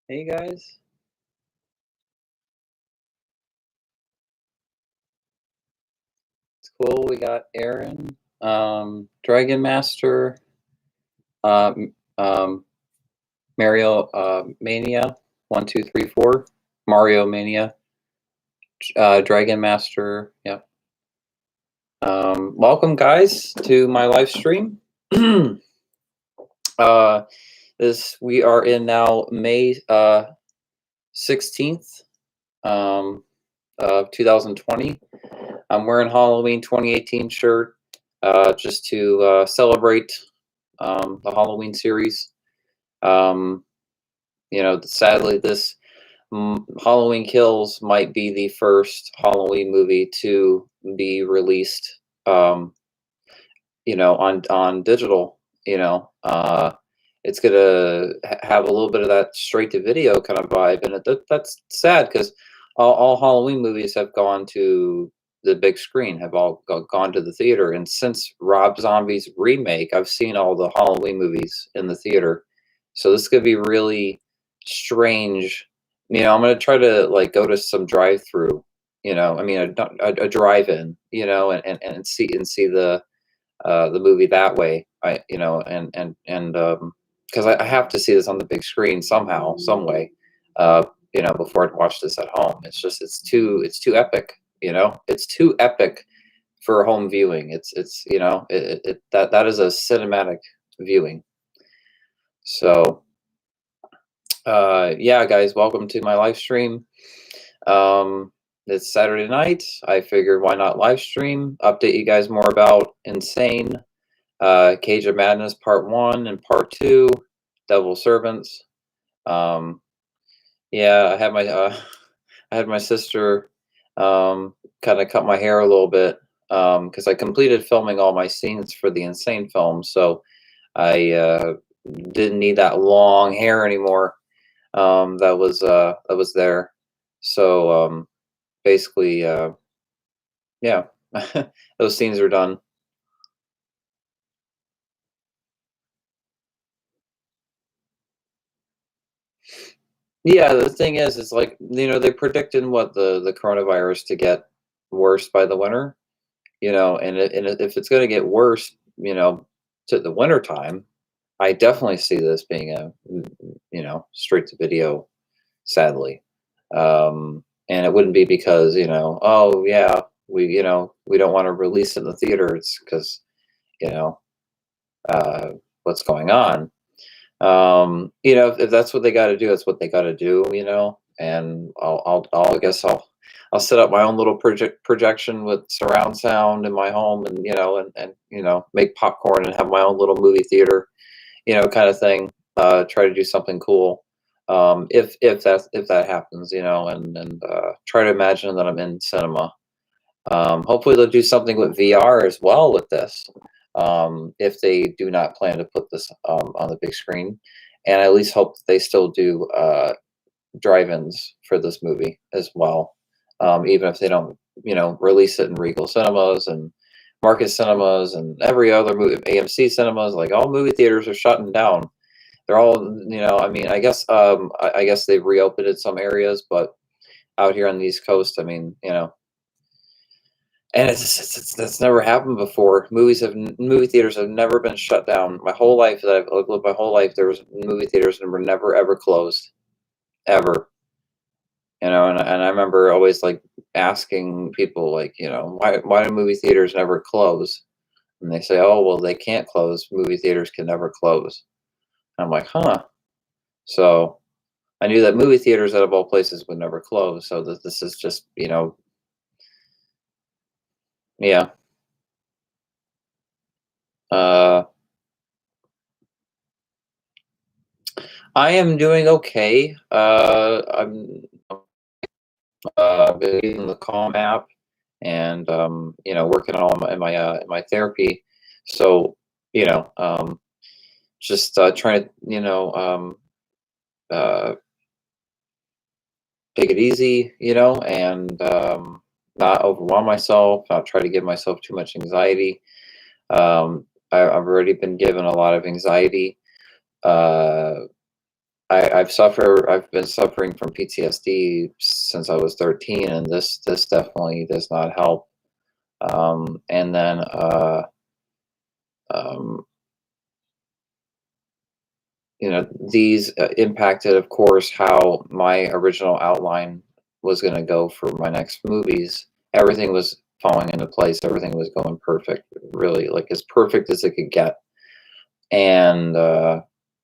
Hey guys. It's cool. We got Aaron, Dragon Master, um, Mario Mania, 1, 2, 3, 4, Mario Mania, Dragon Master. Yep. Welcome guys to my live stream. uh, this we are in now May 16th, 2020. I'm wearing Halloween 2018 shirt just to celebrate the Halloween series. Sadly, this Halloween Kills might be the first Halloween movie to be released, on digital. It's gonna have a little bit of that straight to video kind of vibe, and that's sad because all Halloween movies have gone to the big screen, have all gone to the theater, and since Rob Zombie's remake, I've seen all the Halloween movies in the theater, so this could be really strange. I'm gonna try to like go to some drive-through, a drive-in, and see the movie that way. Because I have to see this on the big screen somehow, some way, before I watch this at home. It's too epic. It's too epic for home viewing. That is a cinematic viewing. So, yeah, guys, welcome to my live stream. It's Saturday night. I figured why not live stream, update you guys more about Insane, Cage of Madness Part 1 and Part 2, Devil Servants. Yeah, I had my sister kind of cut my hair a little bit because I completed filming all my scenes for the Insane film, so I didn't need that long hair anymore. That was there. So basically, yeah, those scenes are done. Yeah, the thing is, it's like, they predicted what the coronavirus to get worse by the winter, and if it's going to get worse, to the winter time, I definitely see this being a, straight to video, sadly. And it wouldn't be because, oh yeah, we don't want to release it in the theater. It's because, you know, uh, what's going on. If that's what they got to do, that's what they got to do, and I guess I'll set up my own little projection with surround sound in my home, and make popcorn and have my own little movie theater, kind of thing. Try to do something cool, if that happens, and try to imagine that I'm in cinema. Hopefully they'll do something with VR as well with this, if they do not plan to put this on the big screen. And I at least hope that they still do drive-ins for this movie as well, even if they don't, release it in Regal Cinemas and Marcus Cinemas and every other movie, AMC Cinemas. Like, all movie theaters are shutting down. They're all, I mean, I guess they've reopened in some areas, but out here on the East Coast, I mean, and that's never happened before. Movie theaters have never been shut down. My whole life that I've lived my whole life, there was movie theaters and were never ever closed, ever. And I remember always like asking people, like, why do movie theaters never close? And they say, oh well, they can't close. Movie theaters can never close. And I'm like, huh. So I knew that movie theaters, out of all places, would never close. So this is just, yeah. Uh, I am doing okay. I'm been using the Calm app, and working on my therapy. So, just trying to, uh, take it easy, and not overwhelm myself, not try to give myself too much anxiety. I've already been given a lot of anxiety. Uh, I've been suffering from PTSD since I was 13, and this definitely does not help. And then um, these impacted, of course, how my original outline was going to go for my next movies. Everything was falling into place. Everything was going perfect, really, like as perfect as it could get. And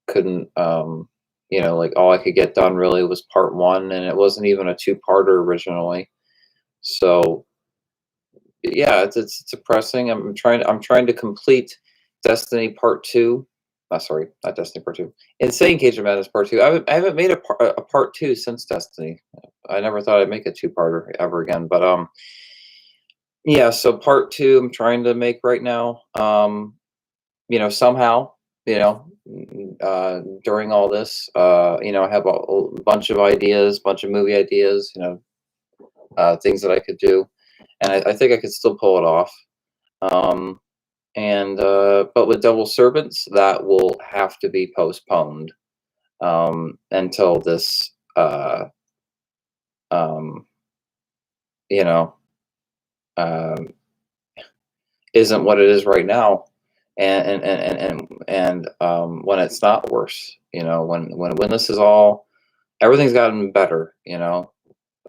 couldn't, like all I could get done really was part one, and it wasn't even a two-parter originally. So yeah, it's depressing. I'm trying to complete Destiny Part Two. Sorry, not Destiny Part Two. Insane Cage of Madness Part Two. I haven't made a Part Two since Destiny. I never thought I'd make a two-parter ever again. But yeah. So Part Two, I'm trying to make right now. Somehow, during all this, I have a bunch of ideas, bunch of movie ideas. Things that I could do, and I think I could still pull it off. Um, and but with Devil Servants, that will have to be postponed until this, um, you know, um, isn't what it is right now, and when it's not worse, when this is all, everything's gotten better,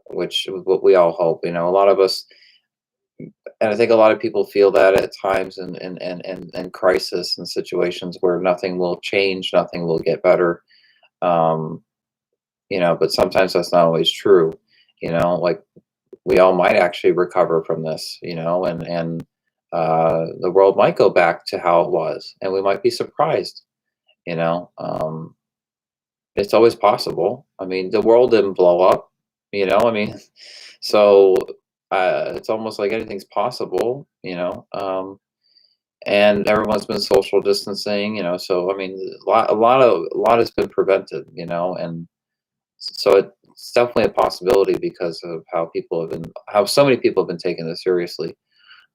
which is what we all hope. A lot of us, and I think a lot of people feel that at times in crisis and situations where nothing will change, nothing will get better. Um, but sometimes that's not always true. Like we all might actually recover from this, and the world might go back to how it was, and we might be surprised. You know, um, it's always possible. I mean, the world didn't blow up. I mean, so it's almost like anything's possible. And everyone's been social distancing. So I mean, a lot has been prevented. And so it's definitely a possibility because of how so many people have been taking this seriously.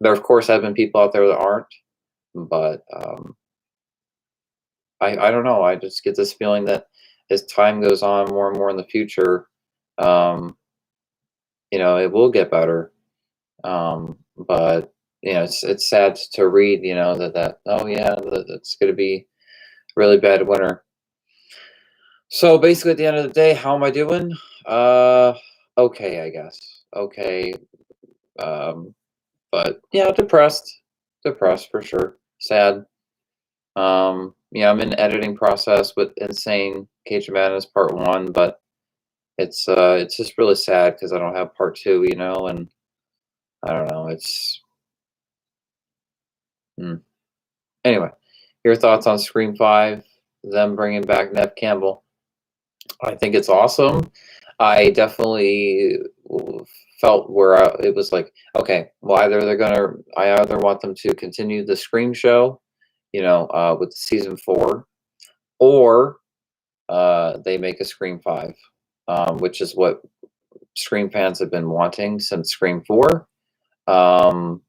There, of course, have been people out there that aren't, but I don't know. I just get this feeling that as time goes on, more and more in the future, um, it will get better. But it's sad to read, that oh yeah, that it's going to be really bad winter. So basically, at the end of the day, how am I doing? Uh, okay, I guess. Okay, um, but yeah, depressed for sure. Sad. Yeah, I'm in editing process with Insane Cage of Madness Part One, but it's just really sad because I don't have Part Two, and I don't know. Hmm. Anyway, your thoughts on Scream Five? Them bringing back Nev Campbell. I think it's awesome. I definitely felt where it was like, okay, well, I either want them to continue the Scream show, with season 4, or they make a Scream 5, which is what Scream fans have been wanting since Scream 4. Um,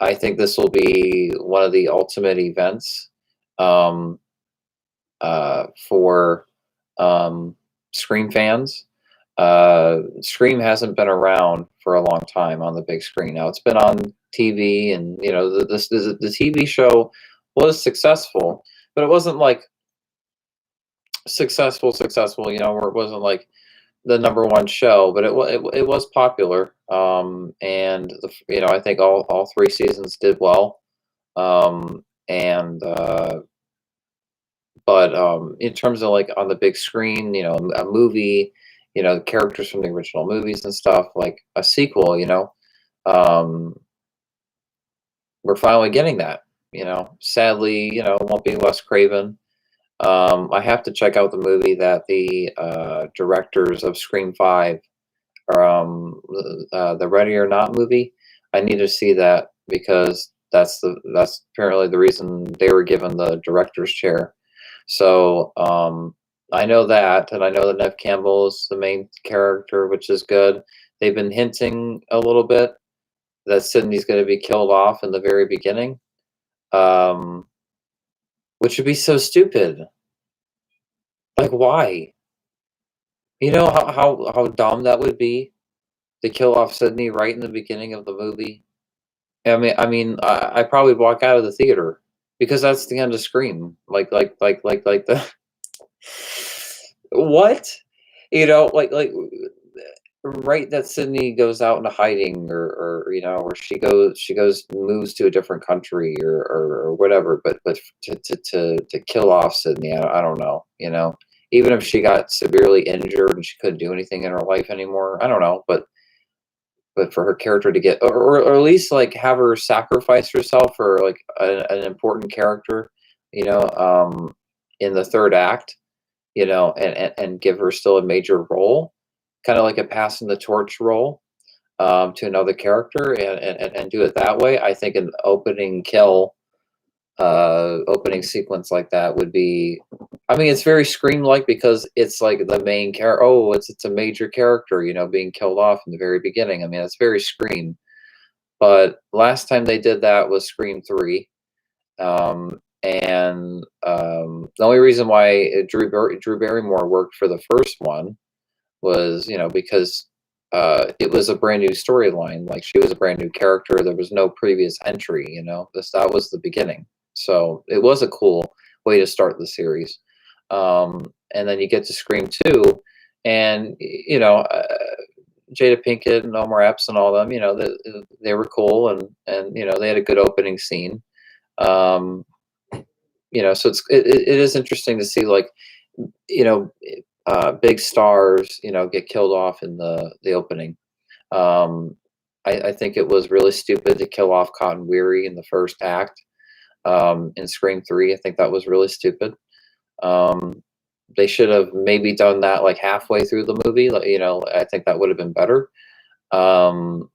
I think this will be one of the ultimate events, um, for Scream fans. Scream hasn't been around for a long time on the big screen. Now it's been on TV, and the TV show was successful, but it wasn't like successful. Where it wasn't like the number one show, but it was popular. And I think all 3 seasons did well. And But in terms of like on the big screen, a movie, characters from the original movies and stuff, like a sequel, um, we're finally getting that. Sadly, it won't be Wes Craven. I have to check out the movie that the directors of Scream 5, the Ready or Not movie. I need to see that because that's apparently the reason they were given the director's chair. So I know that, and I know that Nev Campbell is the main character, which is good. They've been hinting a little bit that Sydney's going to be killed off in the very beginning, um, which would be so stupid. Like, why? You know how dumb that would be to kill off Sydney right in the beginning of the movie? I probably walk out of the theater because that's the end of Scream. Like the what? Right, that Sydney goes out into hiding, or she goes moves to a different country, or whatever, but to kill off Sydney, I don't know, even if she got severely injured and she couldn't do anything in her life anymore, I don't know, but for her character to get, or at least like have her sacrifice herself for like an important character, you know, um, in the third act, and give her still a major role, kind of like a passing the torch role, to another character, and do it that way. I think an opening sequence like that would be. I mean, it's very Scream like because it's like the main character. Oh, it's a major character, being killed off in the very beginning. I mean, it's very Scream. But last time they did that was Scream 3. And the only reason why Drew Barrymore worked for the first one was, because it was a brand new storyline. Like she was a brand new character. There was no previous entry. That was the beginning. So it was a cool way to start the series. And then you get to Scream 2, and Jada Pinkett and Omar Epps and all them. They were cool, and they had a good opening scene. Um, so it is interesting to see, like, you know big stars get killed off in the opening. um I think it was really stupid to kill off Cotton Weary in the first act, in Scream 3. I think that was really stupid. um they should have maybe done that like halfway through the movie, like, I think that would have been better. um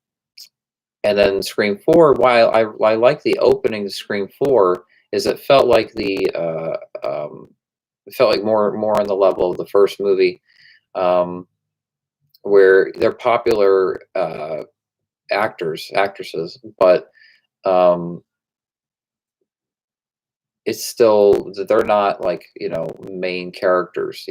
and then Scream 4, while I like the opening to Scream 4, is it felt like more on the level of the first movie, um, where they're popular actresses, but um, it's still that they're not like main characters,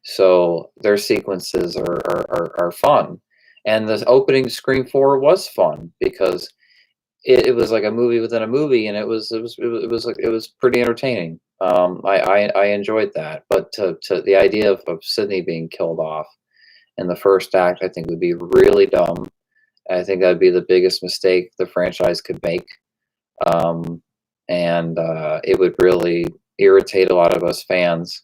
so their sequences are fun, and the opening Scream 4 was fun because it was like a movie within a movie, and it was pretty entertaining. I enjoyed that, but to the idea of Sydney being killed off in the first act, I think would be really dumb. I think that'd be the biggest mistake the franchise could make, um, and it would really irritate a lot of us fans.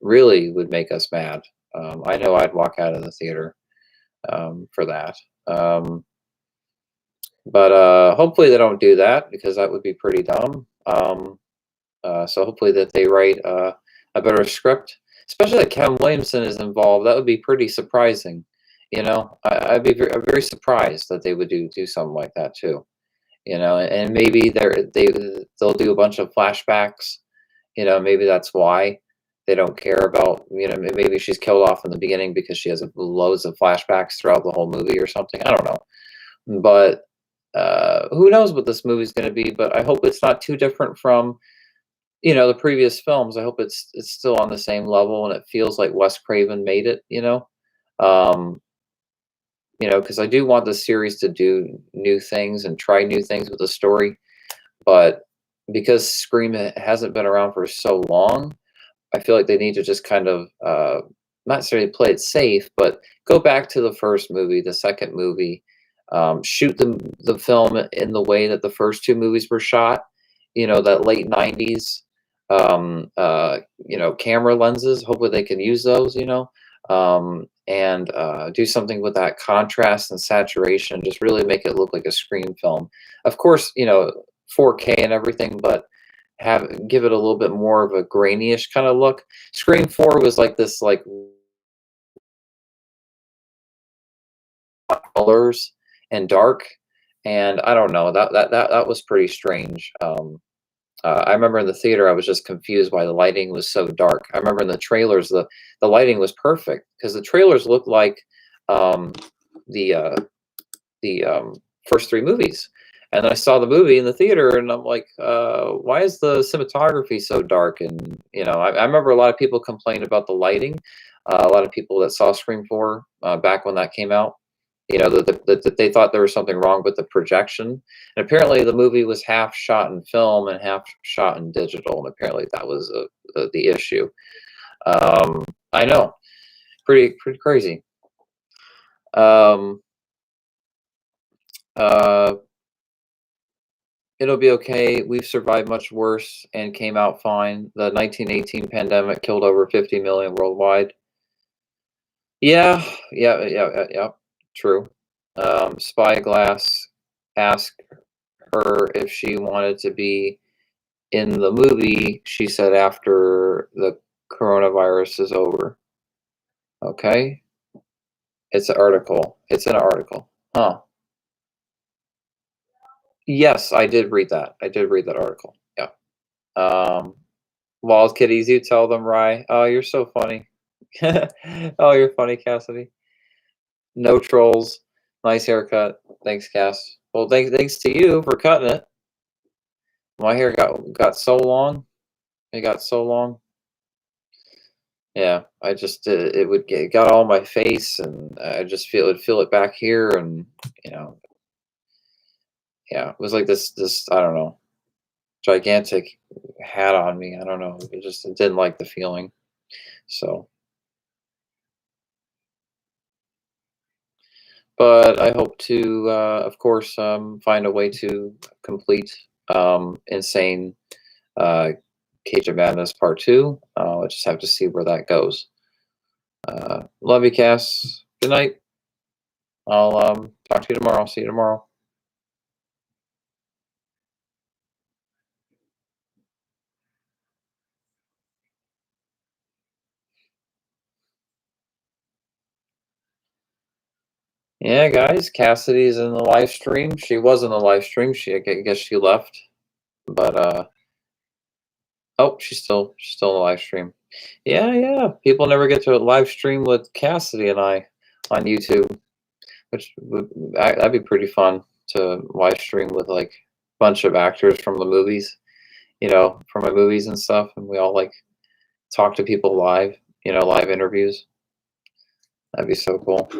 Really would make us mad. I know I'd walk out of the theater for that. But hopefully they don't do that because that would be pretty dumb. So hopefully that they write a better script, especially that Kevin Williamson is involved. That would be pretty surprising. I'd be very surprised that they would do something like that too. And maybe they'll do a bunch of flashbacks. Maybe that's why they don't care about. Maybe she's killed off in the beginning because she has loads of flashbacks throughout the whole movie or something. I don't know, but who knows what this movie's going to be? But I hope it's not too different from the previous films. I hope it's still on the same level and it feels like Wes Craven made it. Um, because I do want the series to do new things and try new things with the story, but because Scream hasn't been around for so long, I feel like they need to just kind of not necessarily play it safe, but go back to the first movie, the second movie, shoot the film in the way that the first two movies were shot. That late '90s, camera lenses. Hopefully, they can use those. And do something with that contrast and saturation. Just really make it look like a Scream film. Of course, 4K and everything, but give it a little bit more of a grainy-ish kind of look. Scream 4 was like this, like, colors and dark, and I don't know, that was pretty strange. I remember in the theater I was just confused why the lighting was so dark. I remember in the trailers the lighting was perfect because the trailers looked like um, the first three movies. And then I saw the movie in the theater, and I'm like, why is the cinematography so dark? And I remember a lot of people complained about the lighting. A lot of people that saw Scream 4 back when that came out, you know, that they thought there was something wrong with the projection. And apparently, the movie was half shot in film and half shot in digital, and apparently that was the issue. I know, pretty crazy. Um, uh, it'll be okay. We've survived much worse and came out fine. The 1918 pandemic killed over 50 million worldwide. Yeah, yeah. True. Spyglass asked her if she wanted to be in the movie. She said after the coronavirus is over. Okay, it's an article. It's an article. Huh. Yes, I did read that. I did read that article. Yeah. Um, Wild kitties, you tell them, Rye. Oh, you're so funny. Oh, you're funny, Cassidy. No trolls. Nice haircut. Thanks, Cass. Well, thanks to you for cutting it. My hair got so long. It got so long. Yeah, I just it would get got all my face, and I just feel it back here, and you know, yeah, it was like this I don't know, gigantic hat on me. I don't know. It didn't like the feeling. So, but I hope to, of course, find a way to complete Insane uh, Cage of Madness Part 2. I just have to see where that goes. Love you, Cass. Good night. I'll talk to you tomorrow. See you tomorrow. Yeah, guys, Cassidy's in the live stream. She was in the live stream. I guess she left, but oh, she's still in the live stream. Yeah, yeah. People never get to live stream with Cassidy and I on YouTube, which that'd be pretty fun to live stream with like a bunch of actors from the movies, from my movies and stuff, and we all like talk to people live, live interviews. That'd be so cool.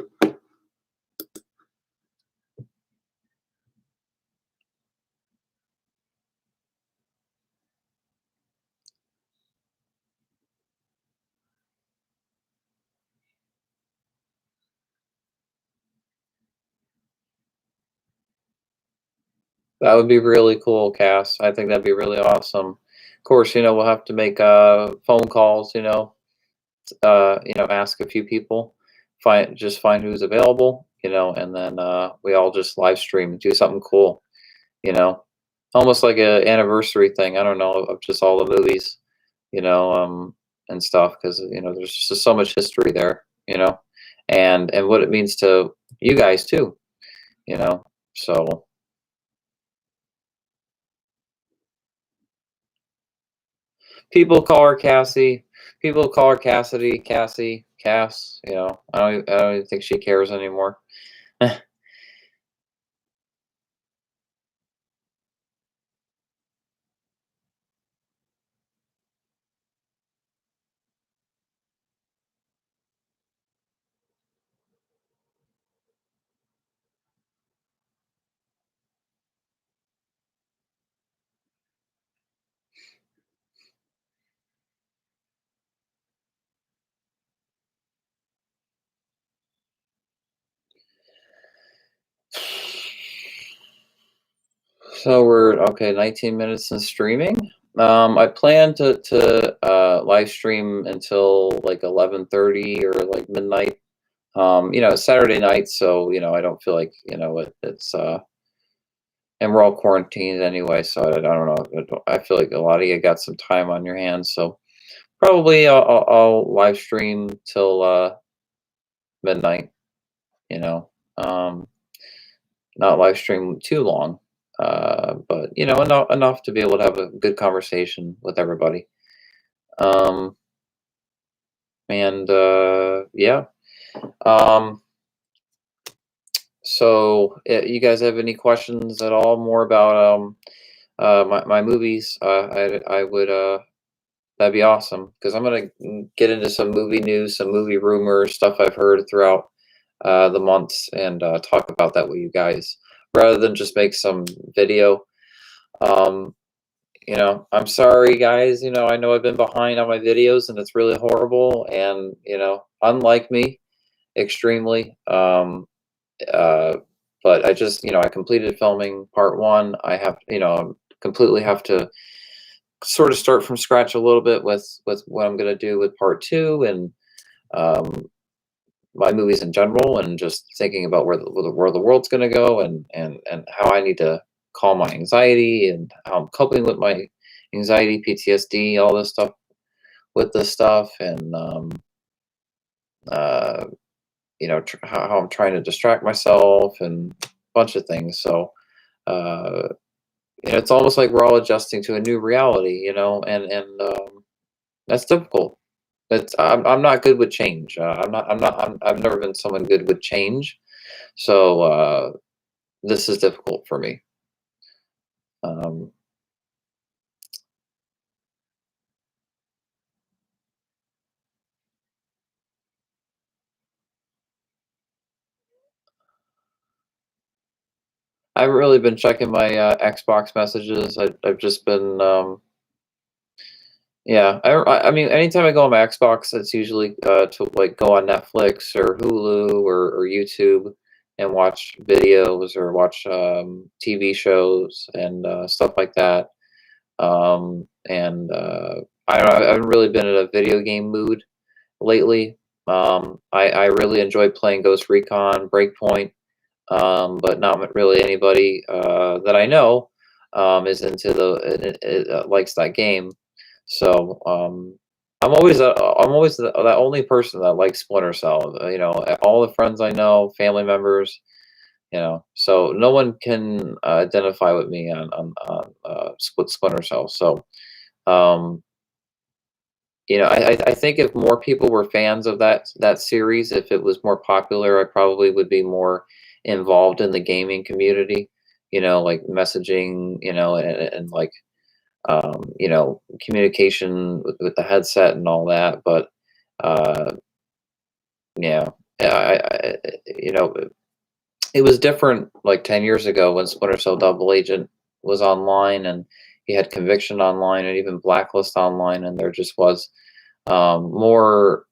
That would be really cool, Cass. I think that'd be really awesome. Of course, we'll have to make phone calls, ask a few people, find who's available, and then we all just live stream and do something cool, you know, almost like a anniversary thing. I don't know, of just all the movies, and stuff, because there's just so much history there, and what it means to you guys too, you know. So people call her Cassie. People call her Cassidy, Cassie, Cass. I don't even think she cares anymore. So we're okay. 19 minutes in streaming. I plan to live stream until like 11:30 or like midnight. Saturday night, so I don't feel like it's and we're all quarantined anyway, so I don't know. I feel like a lot of you got some time on your hands, so probably I'll live stream till midnight. You know, um, not live stream too long, but enough to be able to have a good conversation with everybody. Um, and yeah. Um, so, you guys have any questions at all more about my movies? I would That'd be awesome because I'm gonna get into some movie news, some movie rumors, stuff I've heard throughout the months, and talk about that with you guys rather than just make some video. Um, I'm sorry, guys. I know I've been behind on my videos, and it's really horrible. And unlike me, extremely. Uh, but I just, I completed filming part one. I have, completely have to sort of start from scratch a little bit with what I'm gonna do with part two and um, my movies in general, and just thinking about where the world's gonna go and how I need to calm my anxiety and how I'm coping with my anxiety, PTSD, all this stuff with this stuff, and uh, how I'm trying to distract myself and a bunch of things. So uh, it's almost like we're all adjusting to a new reality, and that's difficult. I'm not good with change. I've never been someone good with change. So this is difficult for me. Um, I haven't really been checking my Xbox messages. I've just been, yeah. I mean, anytime I go on my Xbox, it's usually to like go on Netflix or Hulu or YouTube and watch videos or watch TV shows and stuff like that. And I don't know, I haven't really been in a video game mood lately. I really enjoy playing Ghost Recon Breakpoint, but not really anybody that I know is into likes that game. So I'm always the only person that likes Splinter Cell. All the friends I know, family members. So no one can identify with me on Splinter Cell. So um, I think if more people were fans of that series, if it was more popular, I probably would be more involved in the gaming community. Like messaging, and like communication with the headset and all that. But uh, yeah, it was different like 10 years ago when Splinter Cell Double Agent was online, and he had Conviction online, and even Blacklist online, and there just was more.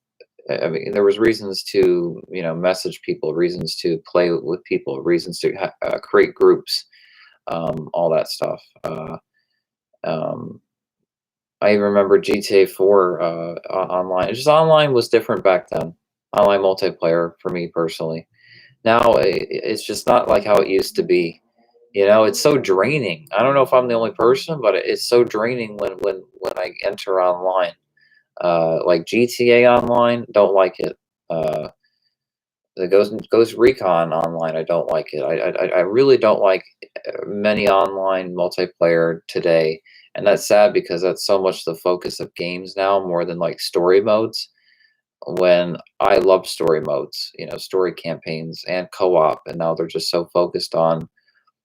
I mean, there was reasons to, message people, reasons to play with people, reasons to create groups, all that stuff. Um, I even remember GTA 4 online. It's just online was different back then. Online multiplayer for me personally. Now it's just not like how it used to be. It's so draining. I don't know if I'm the only person, but it's so draining when I enter online. Like GTA Online, don't like it. Uh, the Ghost Recon Online, I don't like it. I really don't like many online multiplayer today, and that's sad because that's so much the focus of games now, more than like story modes. When I love story modes, story campaigns and co-op, and now they're just so focused on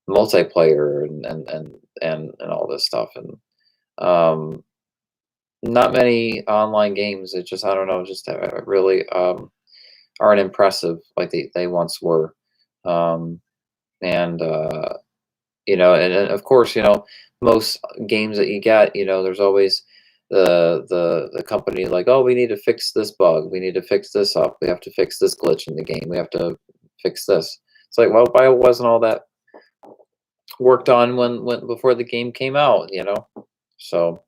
multiplayer and all this stuff, and um, not many online games. It just I don't know, just really aren't impressive like they once were. Um, and and of course, most games that you get, there's always the company like, oh, we need to fix this bug, we need to fix this up, we have to fix this glitch in the game, we have to fix this. It's like, well, why wasn't all that worked on when before the game came out? So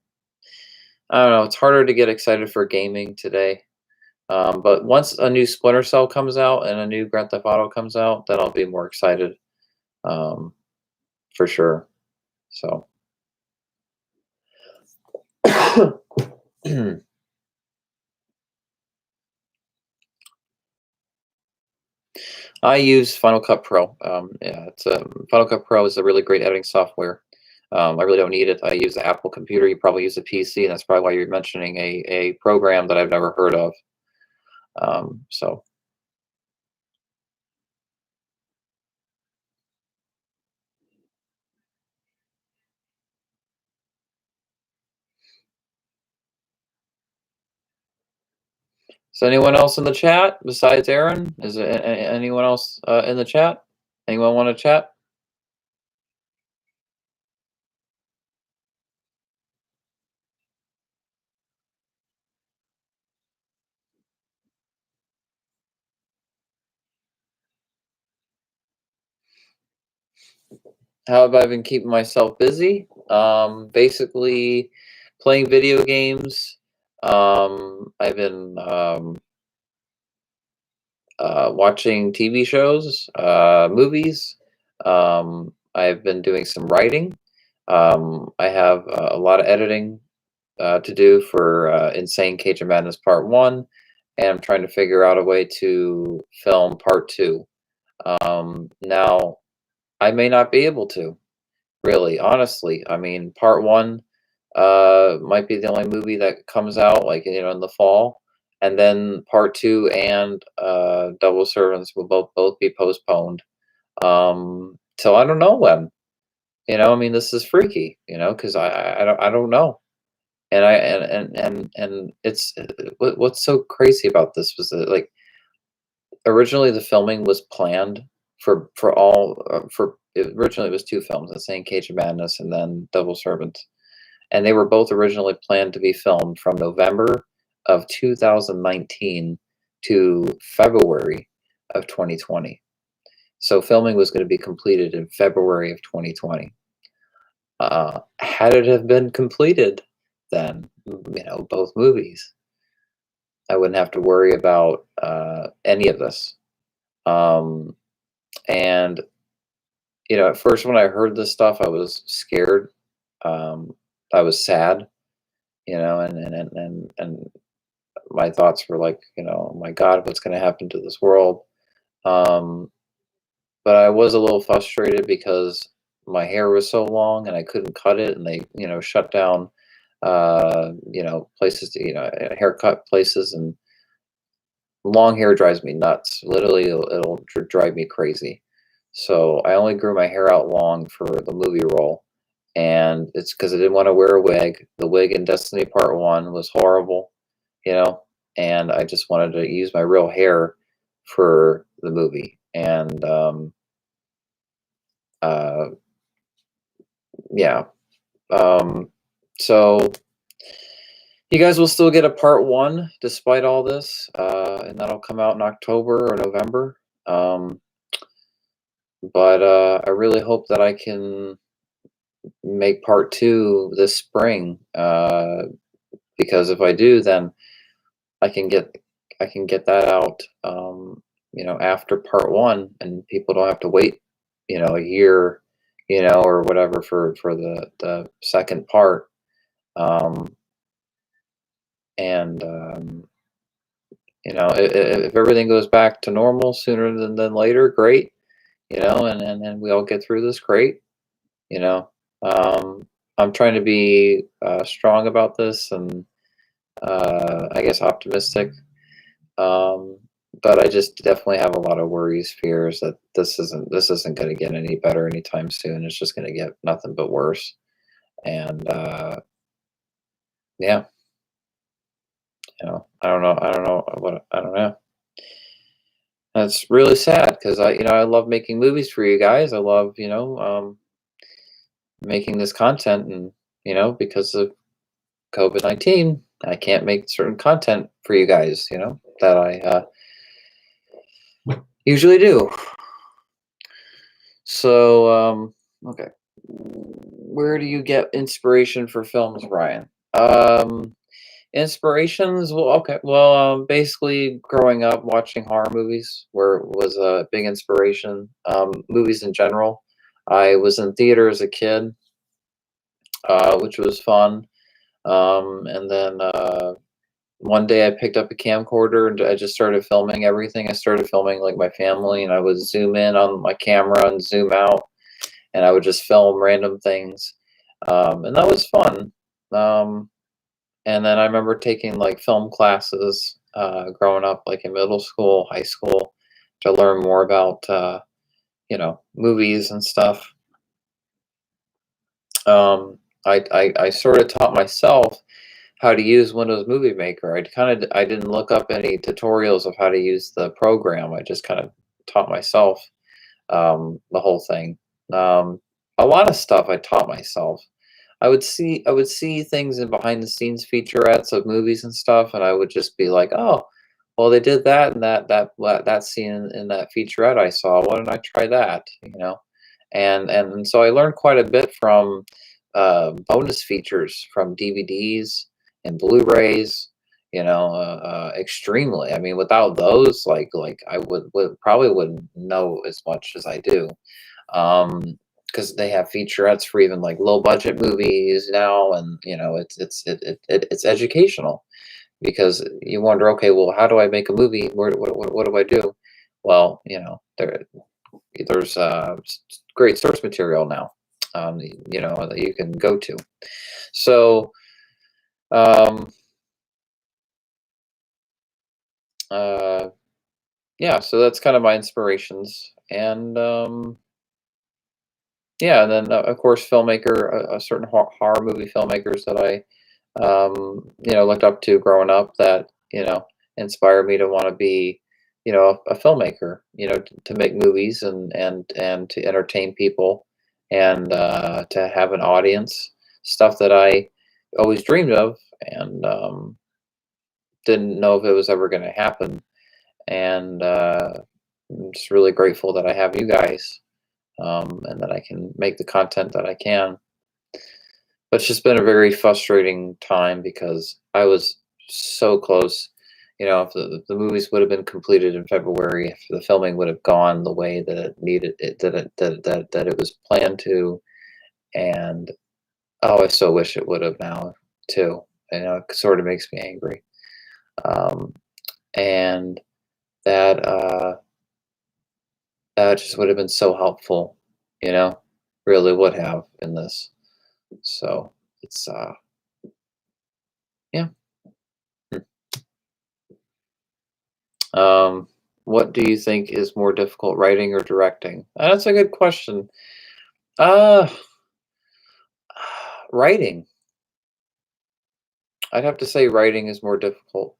I don't know. It's harder to get excited for gaming today. But once a new Splinter Cell comes out and a new Grand Theft Auto comes out, then I'll be more excited, um, for sure. So I use Final Cut Pro. Yeah, Final Cut Pro is a really great editing software. I really don't need it. I use the Apple computer. You probably use a PC, and that's probably why you're mentioning a program that I've never heard of. So Is anyone else in the chat besides Aaron? Is there anyone else in the chat? Anyone want to chat? How have I been keeping myself busy? Basically playing video games. I've been watching TV shows, movies. I've been doing some writing. I have a lot of editing to do for Insane Cage of Madness Part 1, and I'm trying to figure out a way to film Part 2. Now, I may not be able to, really, honestly. I mean, Part 1 might be the only movie that comes out, like, in the fall, and then Part 2 and Double Servants will both be postponed, till I don't know when. I mean, this is freaky, because I don't know. And I and it's what's so crazy about this was that, like, originally the filming was planned for all originally it was 2 films, Insane Cage of Madness and then Double Servants, and they were both originally planned to be filmed from November of 2019 to February of 2020. So filming was going to be completed in February of 2020. Had it have been completed then, both movies, I wouldn't have to worry about any of this. Um, and at first when I heard this stuff, I was scared. I was sad, and my thoughts were like, oh my God, what's going to happen to this world? Um, but I was a little frustrated because my hair was so long and I couldn't cut it, and they, shut down, places to, haircut places, and long hair drives me nuts. Literally, it'll drive me crazy. So I only grew my hair out long for the movie role, and it's because I didn't want to wear a wig. The wig in Destiny Part 1 was horrible, you know, and I just wanted to use my real hair for the movie. And uh, yeah, so you guys will still get a Part 1 despite all this, and that'll come out in October or November. But I really hope that I can make Part 2 this spring, because if I do, then I can get that out, after Part 1, and people don't have to wait, a year, or whatever for the second part. Um, and if everything goes back to normal sooner than later, great. And we all get through this, great. You know, I'm trying to be strong about this, and I guess optimistic. But I just definitely have a lot of worries, fears that this isn't going to get any better anytime soon. It's just going to get nothing but worse. And yeah, I don't know. That's really sad because I love making movies for you guys. I love, making this content, and because of COVID-19, I can't make certain content for you guys, that I usually do. So, okay. Where do you get inspiration for films, Ryan? Inspirations, well, okay. Well, basically growing up watching horror movies was a big inspiration. Movies in general. I was in theater as a kid, which was fun. And then one day I picked up a camcorder and I just started filming everything. I started filming like my family, and I would zoom in on my camera and zoom out, and I would just film random things. And that was fun. And then I remember taking like film classes growing up, like in middle school, high school, to learn more about, movies and stuff. I sort of taught myself how to use Windows Movie Maker. I didn't look up any tutorials of how to use the program. I just kind of taught myself the whole thing. Um, a lot of stuff I taught myself. I would see things in behind the scenes featurettes of movies and stuff, and I would just be like, "Oh, well, they did that and that scene in that featurette I saw. Why don't I try that?" And so I learned quite a bit from bonus features from DVDs and Blu-rays. Extremely. I mean, without those, like I would probably wouldn't know as much as I do. Because they have featurettes for even like low budget movies now, and it's educational because you wonder, okay, well, how do I make a movie? What do I do? Well, there's great source material now, that you can go to. So, um, uh, yeah, so that's kind of my inspirations, and yeah, and then of course, a certain horror movie filmmakers that I looked up to growing up that, inspired me to want to be, a filmmaker, to make movies and to entertain people and to have an audience, stuff that I always dreamed of and didn't know if it was ever going to happen. And I'm just really grateful that I have you guys and that I can make the content that I can. But it's just been a very frustrating time because I was so close. If the movies would have been completed in February, if the filming would have gone the way that it needed it that it was planned to, and oh, I so wish it would have now too. It sort of makes me angry. Um, and that that just would have been so helpful, you know, really would have in this. So it's yeah. Um, what do you think is more difficult, writing or directing? That's a good question. Uh, writing. I'd have to say writing is more difficult.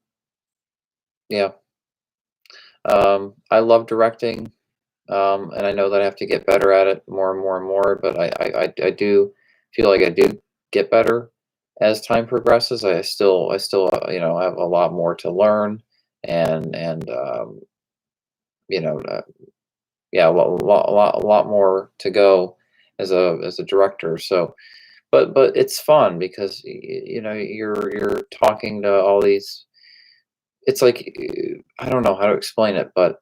Yeah. I love directing, and I know that I have to get better at it more and more and more. But I do feel like I do get better as time progresses. I still have a lot more to learn, and yeah, a lot more to go as a director. So, but it's fun because you're talking to all these. It's like I don't know how to explain it, but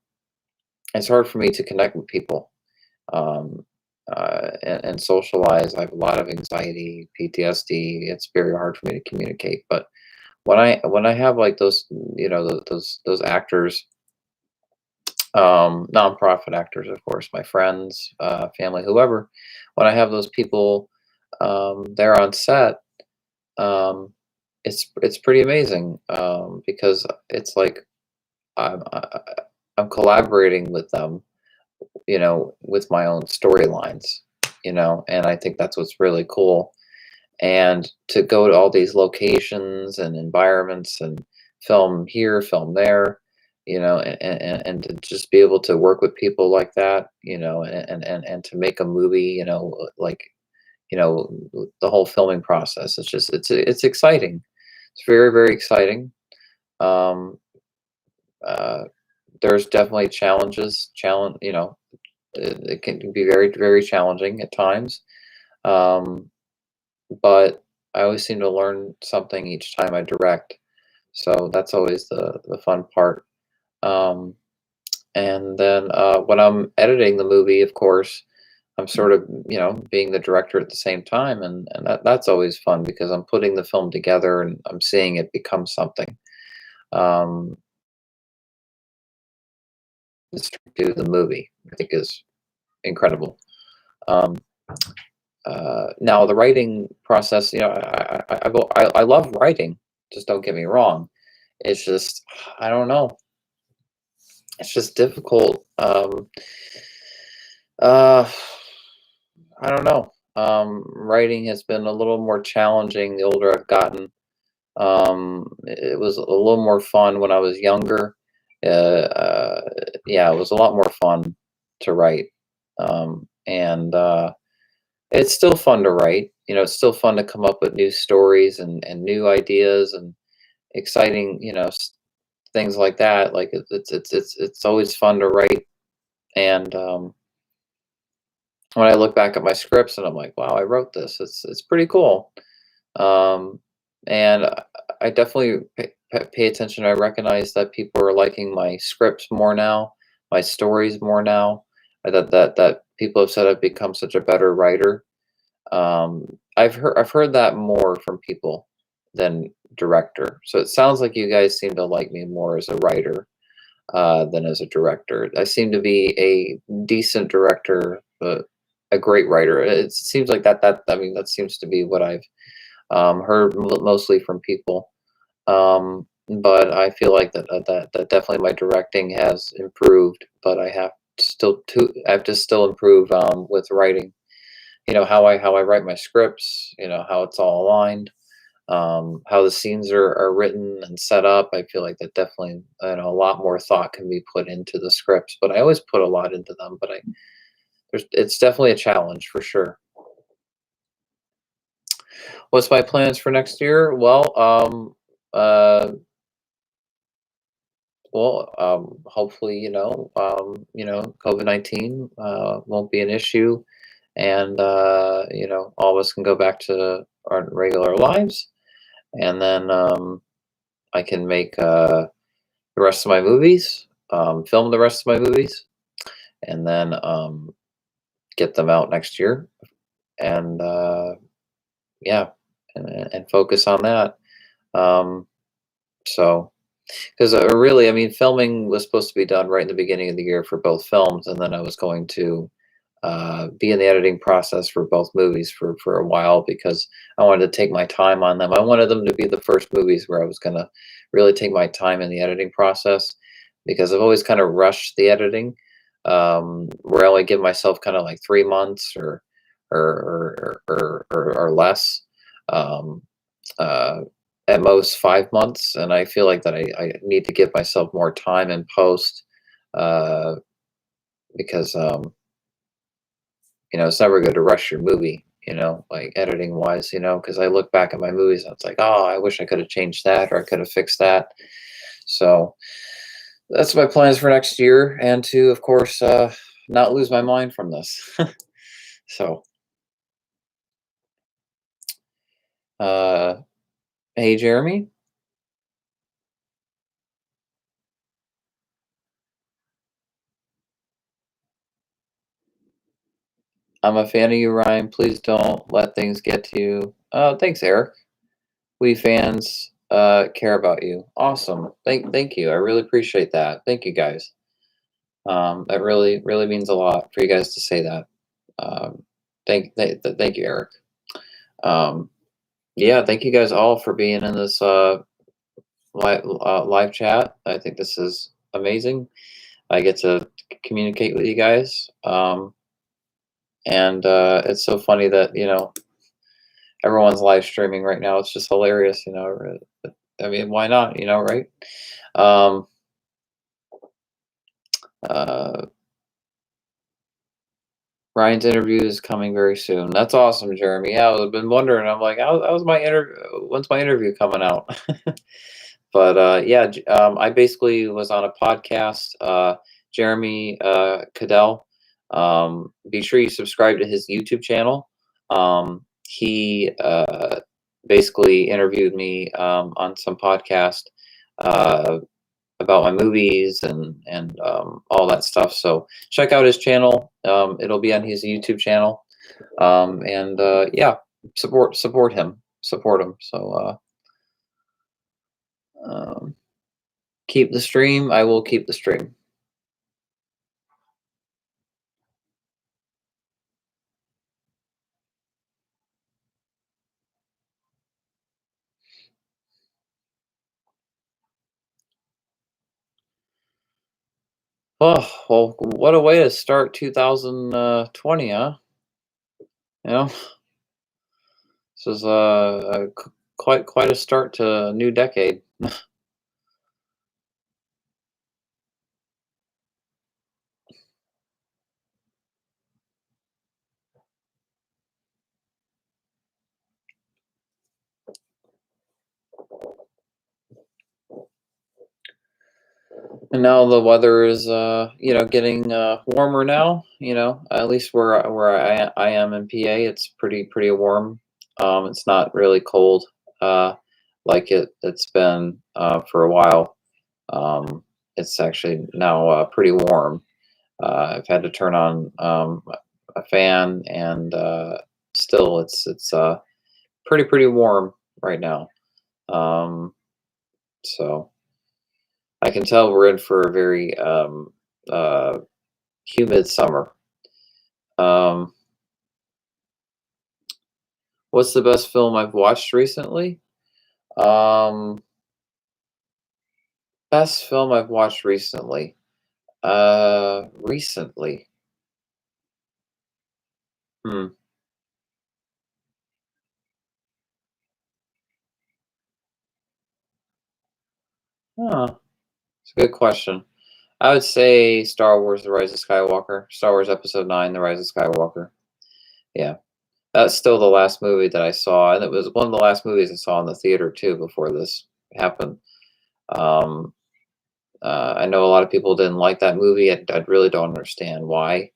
it's hard for me to connect with people um, and socialize. I have a lot of anxiety, PTSD. It's very hard for me to communicate. But when I have like those those actors, nonprofit actors, of course, my friends, family, whoever. When I have those people there on set, um, it's pretty amazing because it's like I'm collaborating with them, with my own storylines, and I think that's what's really cool. And to go to all these locations and environments and film here, film there, and to just be able to work with people like that, and to make a movie, like, the whole filming process. It's exciting. It's very, very exciting. Um, uh, there's definitely it can be very, very challenging at times. Um, but I always seem to learn something each time I direct. So that's always the fun part. Um, and then when I'm editing the movie, of course, I'm sort of, being the director at the same time, and that's always fun because I'm putting the film together and I'm seeing it become something. Um, do the movie, I think is incredible. Um, now the writing process, I love writing. Just don't get me wrong. It's just I don't know. It's just difficult. Uh, I don't know. Writing has been a little more challenging the older I've gotten. It was a little more fun when I was younger. Yeah, it was a lot more fun to write. And It's still fun to write. It's still fun to come up with new stories and new ideas and exciting, things like that. Like it's always fun to write. And When I look back at my scripts and I'm like, wow, I wrote this. It's pretty cool. Um, and I definitely pay attention. I recognize that people are liking my scripts more now, my stories more now. That people have said I've become such a better writer. I've heard that more from people than director. So it sounds like you guys seem to like me more as a writer than as a director. I seem to be a decent director, but a great writer. It seems like that. I mean, that seems to be what I've heard mostly from people. But I feel like that definitely my directing has improved, but I have to still improve with writing. How I write my scripts. How it's all aligned. How the scenes are written and set up. I feel like that definitely a lot more thought can be put into the scripts, but I always put a lot into them. But it's definitely a challenge for sure. What's my plans for next year? Uh, hopefully, COVID-19 won't be an issue, and all of us can go back to our regular lives, and then I can make the rest of my movies, film the rest of my movies, and then get them out next year, and yeah, and focus on that. Um, so. Because really, I mean, filming was supposed to be done right in the beginning of the year for both films, and then I was going to be in the editing process for both movies for a while because I wanted to take my time on them. I wanted them to be the first movies where I was going to really take my time in the editing process because I've always kind of rushed the editing, where I only give myself kind of like 3 months or less. Um, uh, at most 5 months, and I feel like that I need to give myself more time in post, uh, because it's never good to rush your movie, like editing wise, because I look back at my movies and it's like, oh, I wish I could have changed that or I could have fixed that. So that's my plans for next year, and to, of course, not lose my mind from this. So, uh, hey, Jeremy, I'm a fan of you, Ryan. Please don't let things get to you. Thanks, Eric. We fans care about you. Awesome. Thank you. I really appreciate that. Thank you guys. That really means a lot for you guys to say that. Um, thank you, Eric. Um, yeah, thank you guys all for being in this live chat. I think this is amazing. I get to communicate with you guys. And It's so funny that everyone's live streaming right now. It's just hilarious. I mean, why not? Right? Um, uh, Ryan's interview is coming very soon. That's awesome, Jeremy. Yeah, I've been wondering. I'm like, how's my interview? When's my interview coming out? But yeah, I basically was on a podcast. Jeremy Cadell. Be sure you subscribe to his YouTube channel. He basically interviewed me on some podcast. Uh, about my movies and all that stuff. So check out his channel. It'll be on his YouTube channel. And Yeah, support him. Support him. So um, keep the stream. I will keep the stream. Oh well, what a way to start 2020, huh? You know, this is quite a start to a new decade. And now the weather is, getting warmer now. At least where I am in PA, it's pretty warm. It's not really cold, uh, like it's been for a while. Um, it's actually now pretty warm. I've had to turn on a fan, and still it's pretty warm right now. Um, so I can tell we're in for a very uh, humid summer. Um, what's the best film I've watched recently? Um, best film I've watched recently. Recently. Hmm. Huh. It's a good question. I would say Star Wars: The Rise of Skywalker. Star Wars Episode 9: The Rise of Skywalker. Yeah. That's still the last movie that I saw, and it was one of the last movies I saw in the theater too before this happened. Um, I know a lot of people didn't like that movie. I really don't understand why.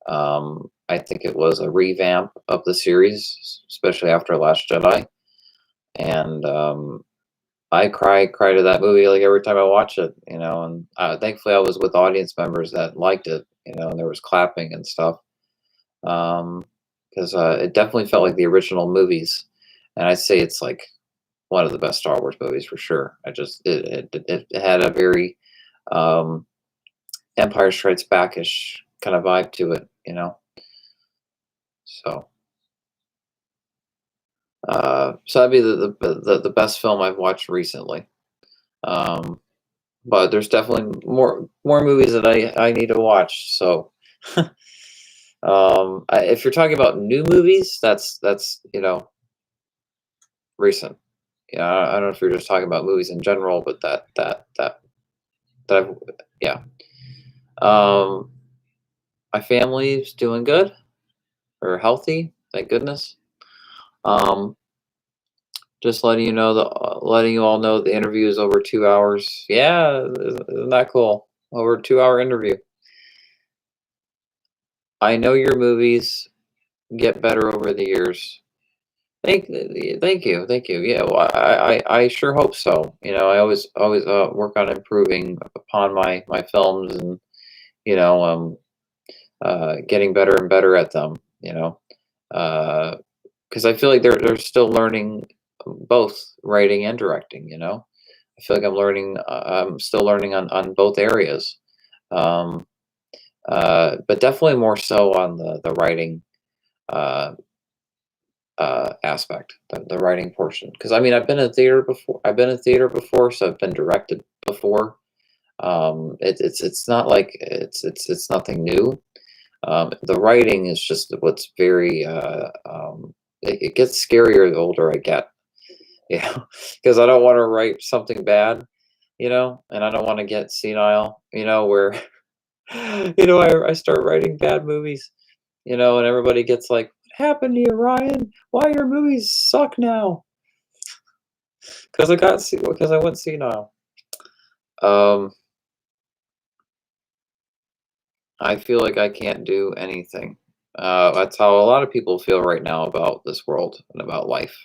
I think it was a revamp of the series, especially after Last Jedi, and I cry to that movie like every time I watch it. And thankfully I was with audience members that liked it. And there was clapping and stuff. Um, because it definitely felt like the original movies, and I'd say it's like one of the best Star Wars movies for sure. I just it had a very um, Empire Strikes Back-ish kind of vibe to it. So so that'd be the best film I've watched recently. Um, but there's definitely more movies that I need to watch. So if you're talking about new movies, that's recent. Yeah, I don't know if you're just talking about movies in general, but that I've, yeah. Um, my family's doing good or healthy, thank goodness. Um, just letting you all know the interview is over 2 hours. Yeah, isn't that cool? Over 2 hour interview. I know your movies get better over the years. Thank, thank you. Yeah, well, I sure hope so. I always work on improving upon my films, and you know, um, getting better and better at them. Because I feel like they're still learning both writing and directing. I feel like I'm still learning on both areas. Um, but definitely more so on the writing uh, aspect, the writing portion. Because I mean, I've been in theater before. I've been in theater before, so I've been directed before. It's not like it's nothing new. The writing is just what's very. It gets scarier the older I get. Because I don't want to write something bad, and I don't want to get senile, where I start writing bad movies, and everybody gets like, "What happened to you, Ryan? Why your movies suck now?" Because I went senile. Um, I feel like I can't do anything. That's how a lot of people feel right now about this world and about life.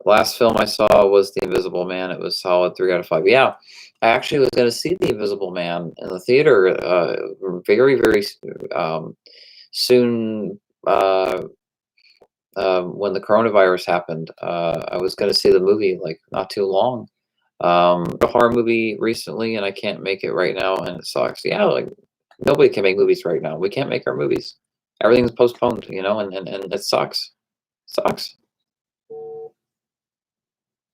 Last film I saw was The Invisible Man. It was solid 3 out of 5. Yeah, I actually was gonna see The Invisible Man in the theater, very soon, when the coronavirus happened. I was gonna see the movie, like, not too long. A horror movie recently, and I can't make it right now, and it sucks. Yeah, like, nobody can make movies right now. We can't make our movies. Everything's postponed, and it sucks. Sucks.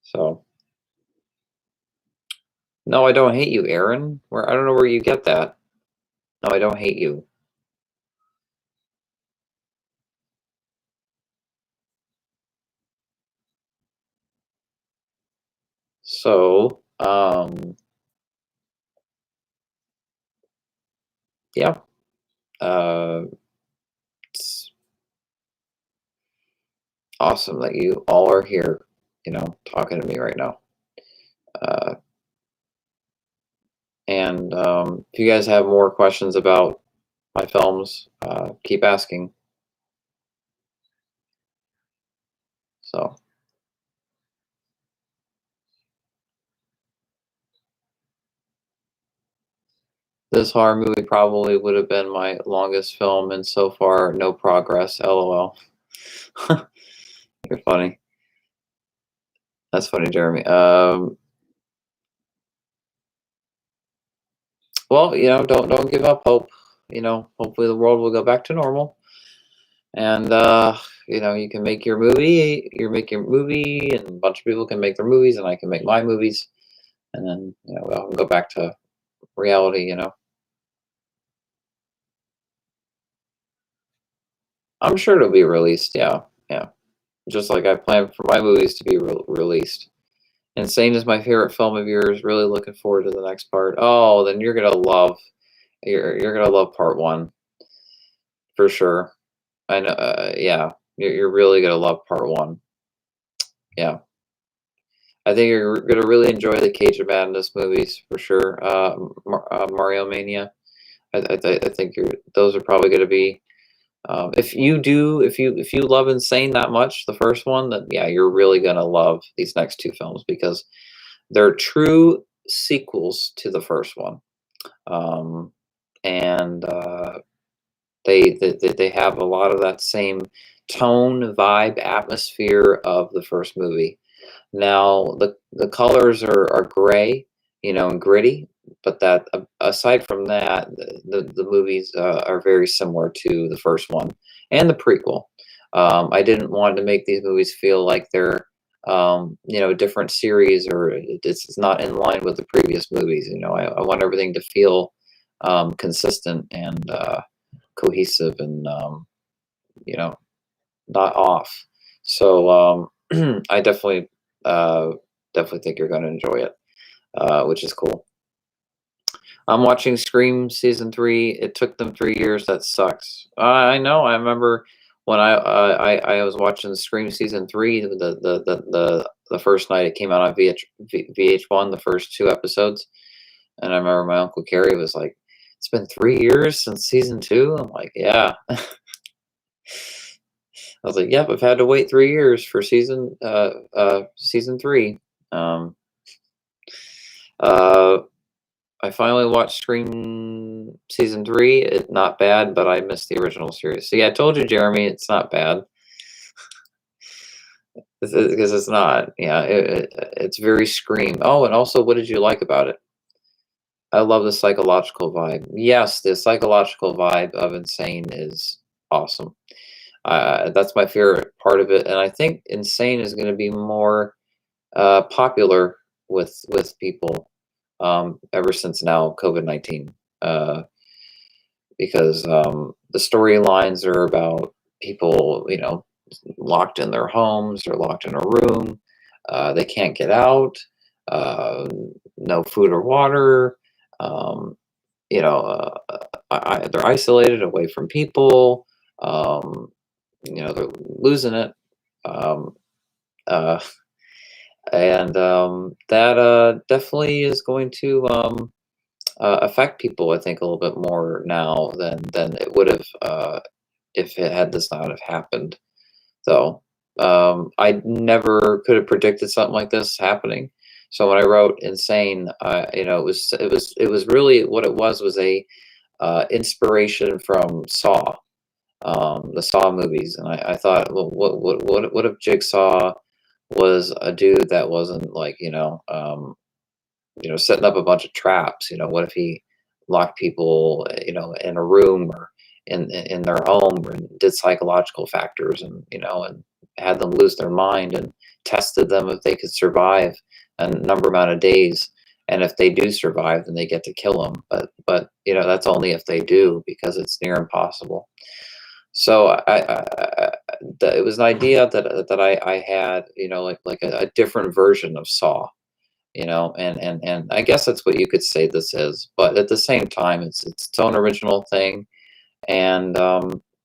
So no, I don't hate you, Aaron. Where I don't know where you get that. No, I don't hate you. So, yeah, uh, it's awesome that you all are here, talking to me right now. Uh, and if you guys have more questions about my films, keep asking. So, this horror movie probably would have been my longest film, and so far, no progress. LOL. You're funny. That's funny, Jeremy. Well, don't give up hope. Hopefully the world will go back to normal, and you can make your movie. You make your movie, and a bunch of people can make their movies, and I can make my movies, and then we all can go back to reality. I'm sure it'll be released. Yeah, yeah. Just like I plan for my movies to be released. Insane is my favorite film of yours. Really looking forward to the next part. Oh, then you're gonna love part one for sure. I know. Yeah, you're really gonna love part one. Yeah, I think you're gonna really enjoy the Cage of Madness movies for sure. Mario Mania. I think those are probably gonna be. If you love Insane that much, the first one, then yeah, you're really gonna love these next two films because they're true sequels to the first one. Um, and they have a lot of that same tone, vibe, atmosphere of the first movie. Now the colors are gray, and gritty, but that aside from that, the movies are very similar to the first one and the prequel. I didn't want to make these movies feel like they're a different series or it's not in line with the previous movies. I want everything to feel consistent and cohesive and you know not off. So I uh, definitely think you're going to enjoy it, which is cool. I'm watching Scream season 3. It took them 3 years. That sucks. I know. I remember when I was watching Scream season 3. The first night it came out on VH1. The first 2 episodes, and I remember my uncle Gary was like, "It's been 3 years since season 2." I'm like, "Yeah." I was like, "Yep, I've had to wait 3 years for season 3." Um, uh, I finally watched Scream season 3. It's not bad, but I missed the original series. See, I told you, Jeremy, it's not bad because it's not. Yeah, it's very Scream. Oh, and also, what did you like about it? I love the psychological vibe. Yes, the psychological vibe of Insane is awesome. That's my favorite part of it, and I think Insane is going to be more popular with people ever since now COVID-19, because the storylines are about people, locked in their homes or locked in a room. They can't get out. Uh, no food or water. Um, they're isolated away from people. Um, they're losing it. Um, uh, and that definitely is going to affect people, I think, a little bit more now than it would have if it had this not have happened. So I never could have predicted something like this happening. So when I wrote Insane, it was really what it was a inspiration from Saw, the Saw movies, and I thought, well, what if Jigsaw was a dude that wasn't like setting up a bunch of traps. What if he locked people, in a room or in their home and did psychological factors and had them lose their mind and tested them if they could survive a number amount of days. And if they do survive, then they get to kill them. But that's only if they do because it's near impossible. So it was an idea that I had, like a different version of Saw, and I guess that's what you could say this is. But at the same time, it's own original thing, and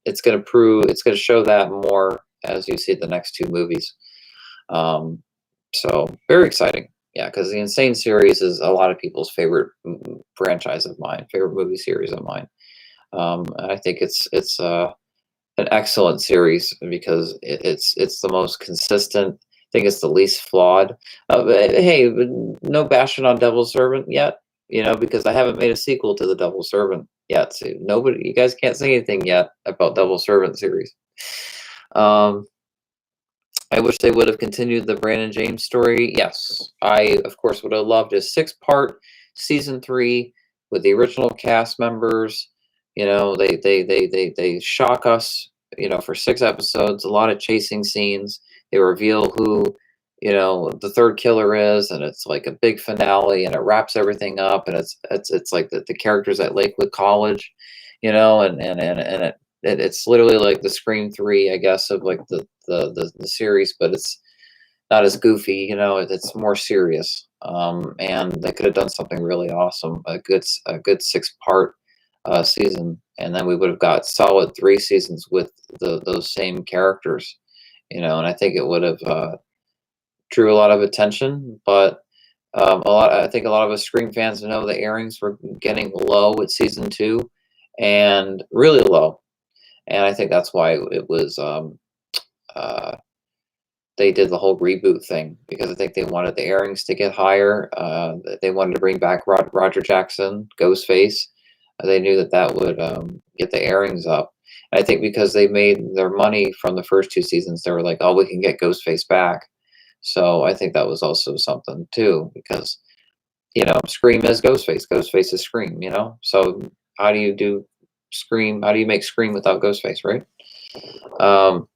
it's gonna show that more as you see the next two movies. Um, so very exciting. Yeah, because the Insane series is a lot of people's favorite franchise of mine, favorite movie series of mine. And I think it's an excellent series because it's the most consistent. I think it's the least flawed. But, hey, no bashing on Devil's Servant yet, because I haven't made a sequel to the Devil's Servant yet. So nobody, you guys can't say anything yet about Devil's Servant series. Um, I wish they would have continued the Brandon James story. Yes, I of course would have loved a six-part season three with the original cast members. They shock us. For 6 episodes, a lot of chasing scenes. They reveal who the third killer is, and it's like a big finale, and it wraps everything up, and it's like the characters at Lakewood College, and it's literally like the Scream 3, I guess, of like the series, but it's not as goofy, it's more serious. And they could have done something really awesome, a good 6-part season, and then we would have got solid 3 seasons with those same characters, and I think it would have drew a lot of attention, but I think a lot of us Scream fans know the airings were getting low with season 2, and really low. And I think that's why it was uh, they did the whole reboot thing, because I think they wanted the airings to get higher. They wanted to bring back Roger Jackson, Ghostface. They knew that would get the airings up. And I think because they made their money from the first 2 seasons, they were like, "Oh, we can get Ghostface back." So I think that was also something too, because Scream is Ghostface. Ghostface is Scream. So how do you do Scream? How do you make Scream without Ghostface, right? Um,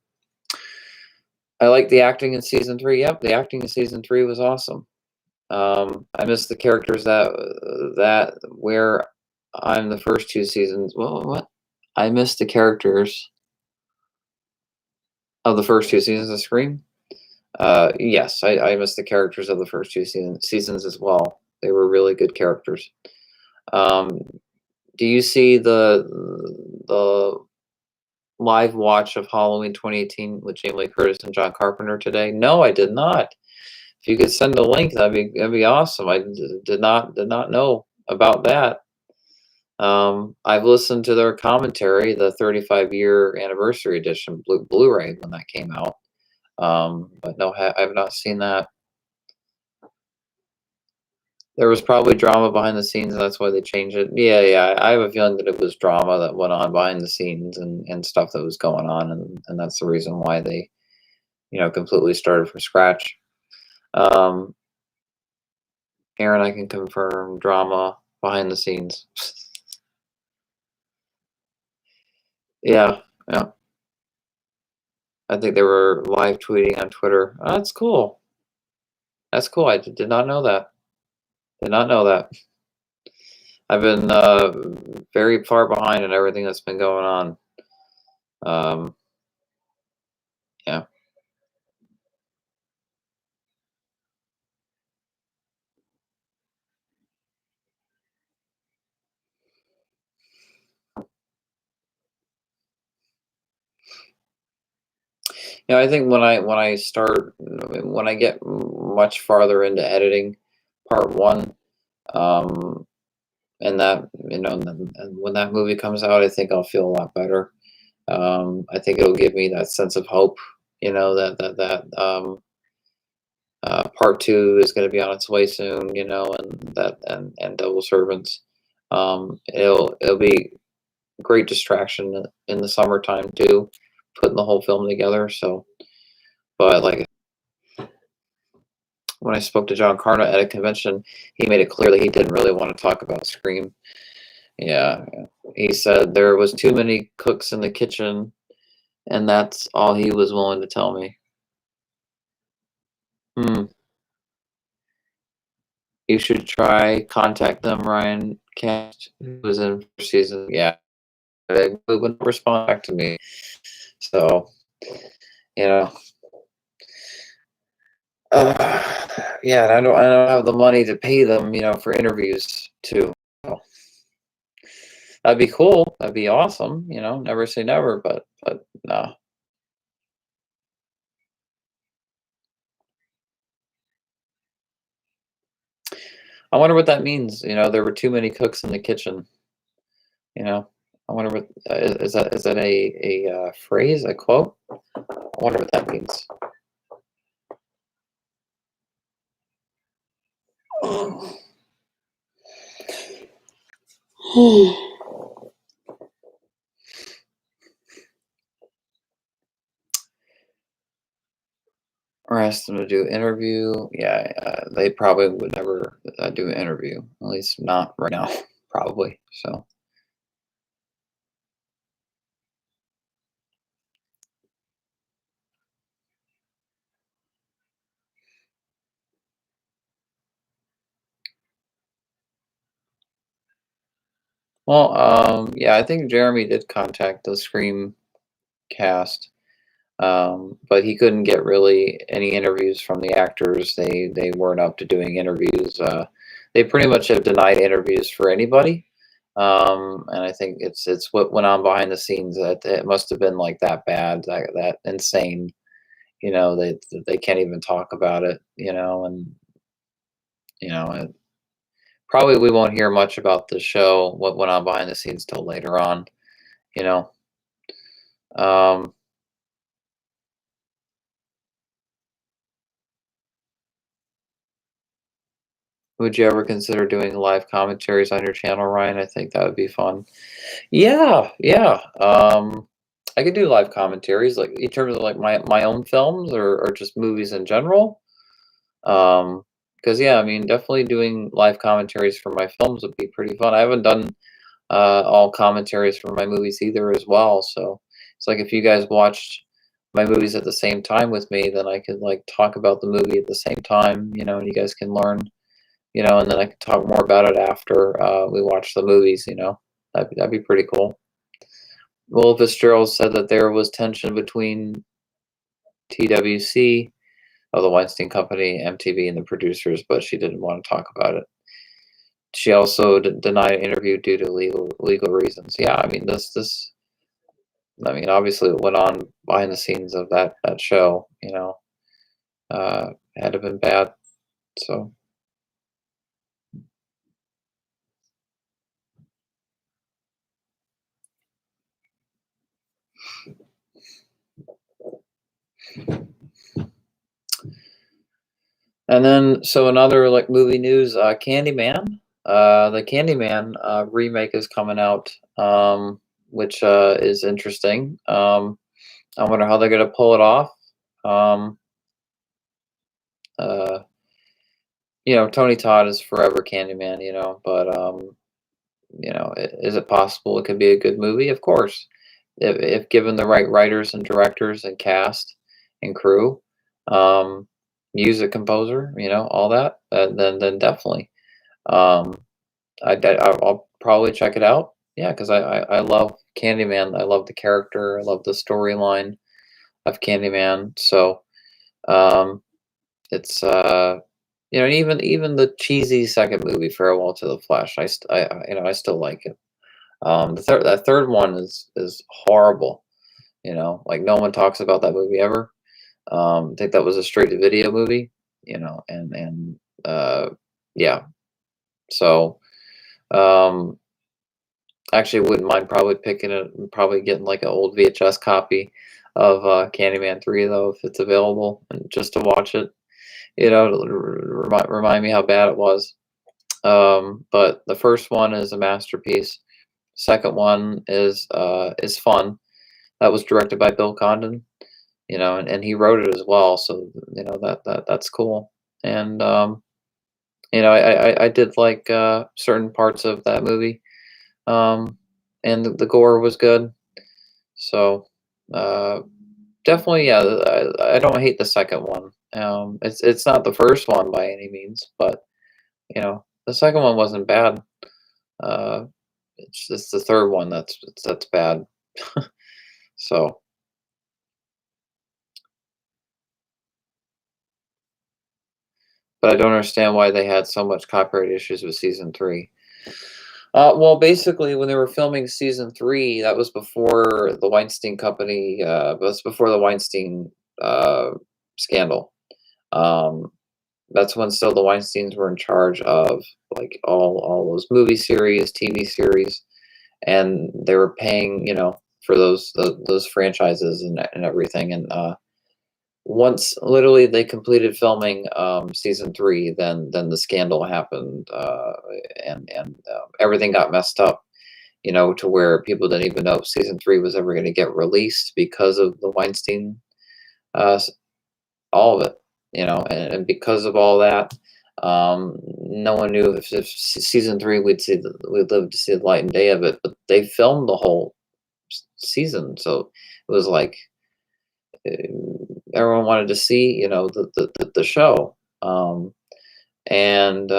I like the acting in season 3. Yep, the acting in season 3 was awesome. I miss the characters that where I'm the first 2 seasons. Well, what? I miss the characters of the first 2 seasons of Scream. Yes, I miss the characters of the first 2 seasons as well. They were really good characters. Um, do you see the live watch of Halloween 2018 with Jamie Lee Curtis and John Carpenter today? No, I did not. If you could send a link, that'd be awesome. I did not know about that. I've listened to their commentary, the 35-year anniversary edition Blu-ray when that came out. But no, I've not seen that. There was probably drama behind the scenes, and that's why they changed it. Yeah. I have a feeling that it was drama that went on behind the scenes and stuff that was going on, and that's the reason why they, completely started from scratch. Um, Aaron, I can confirm drama behind the scenes. Yeah, yeah. I think they were live tweeting on Twitter. Oh, that's cool. That's cool. I did not know that. Did not know that. I've been very far behind in everything that's been going on. Yeah. I think when I get much farther into editing part one, um, and that, and when that movie comes out, I think I'll feel a lot better. I think it'll give me that sense of hope, that part two is going to be on its way soon, and Double Servants. It'll be a great distraction in the summertime too, putting the whole film together. So, but like when I spoke to John Carna at a convention, he made it clear that he didn't really want to talk about Scream. Yeah, he said there was too many cooks in the kitchen, and that's all he was willing to tell me. Hmm. You should try contact them, Ryan Cast, who was in first season. Yeah, they wouldn't respond back to me. So, you know, uh, Yeah, and I don't have the money to pay them, for interviews too. So, that'd be cool. That'd be awesome. Never say never, but no. I wonder what that means. There were too many cooks in the kitchen. You know, I wonder what is that a phrase, a quote? I wonder what that means. Or ask them to do interview. Yeah, they probably would never do an interview. At least not right now, probably. So, well, yeah, I think Jeremy did contact the Scream cast, but he couldn't get really any interviews from the actors. They weren't up to doing interviews. They pretty much have denied interviews for anybody. And I think it's what went on behind the scenes that it must have been like that bad, that insane. They can't even talk about it. And it, probably we won't hear much about the show, what went on behind the scenes till later on. You know. Um, would you ever consider doing live commentaries on your channel, Ryan? I think that would be fun. Yeah, yeah. I could do live commentaries, like in terms of like my own films or just movies in general. Because yeah, I mean, definitely doing live commentaries for my films would be pretty fun. I haven't done all commentaries for my movies either as well. So it's like if you guys watched my movies at the same time with me, then I could like talk about the movie at the same time, and you guys can learn, and then I can talk more about it after we watch the movies. That'd be pretty cool. Will Fitzgerald said that there was tension between TWC, the Weinstein Company, MTV, and the producers, but she didn't want to talk about it. She also denied an interview due to legal reasons. Yeah, I mean this. I mean, obviously, it went on behind the scenes of that show. Had to have been bad. So, and then so another like movie news, Candyman. The Candyman remake is coming out, which is interesting. I wonder how they're gonna pull it off. Um, uh, Tony Todd is forever Candyman, but is it possible it could be a good movie? Of course, if given the right writers and directors and cast and crew, um, music composer, all that, then definitely. Um, I'll probably check it out. Yeah, because I love Candyman. I love the character. I love the storyline of Candyman. So um, it's even the cheesy second movie, Farewell to the Flesh. I still like it. That third one is horrible. Like no one talks about that movie ever. I think that was a straight to video movie. And yeah. So um, actually, wouldn't mind probably picking it, probably getting like an old VHS copy of Candyman 3 though, if it's available, and just to watch it. To remind me how bad it was. But the first one is a masterpiece. Second one is fun. That was directed by Bill Condon, and he wrote it as well. So that's cool. And I did like certain parts of that movie, and the gore was good. So uh, definitely, yeah. I don't hate the second one. It's not the first one by any means, but the second one wasn't bad. Uh, it's the third one that's bad. So, but I don't understand why they had so much copyright issues with season 3. Well, basically, when they were filming season 3, that was before the Weinstein Company, was before the Weinstein uh, scandal. Um, that's when still the Weinsteins were in charge of like all those movie series, TV series, and they were paying, for those franchises and everything. And once literally they completed filming season 3, then the scandal happened, and everything got messed up, to where people didn't even know if season 3 was ever going to get released because of the Weinstein, s- all of it, and because of all that, no one knew if season 3 we'd live to see the light and day of it. But they filmed the whole season, so it was like everyone wanted to see, the show. And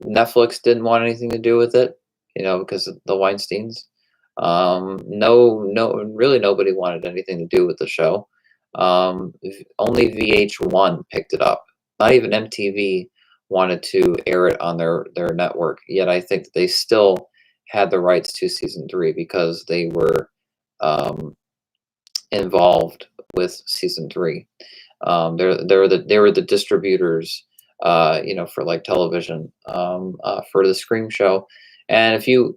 Netflix didn't want anything to do with it, because of the Weinsteins. No, really, nobody wanted anything to do with the show. Only VH1 picked it up. Not even MTV wanted to air it on their network. Yet I think that they still had the rights to season 3 because they were um, involved with season 3. They were the distributors, for like television, for the Scream show. And if you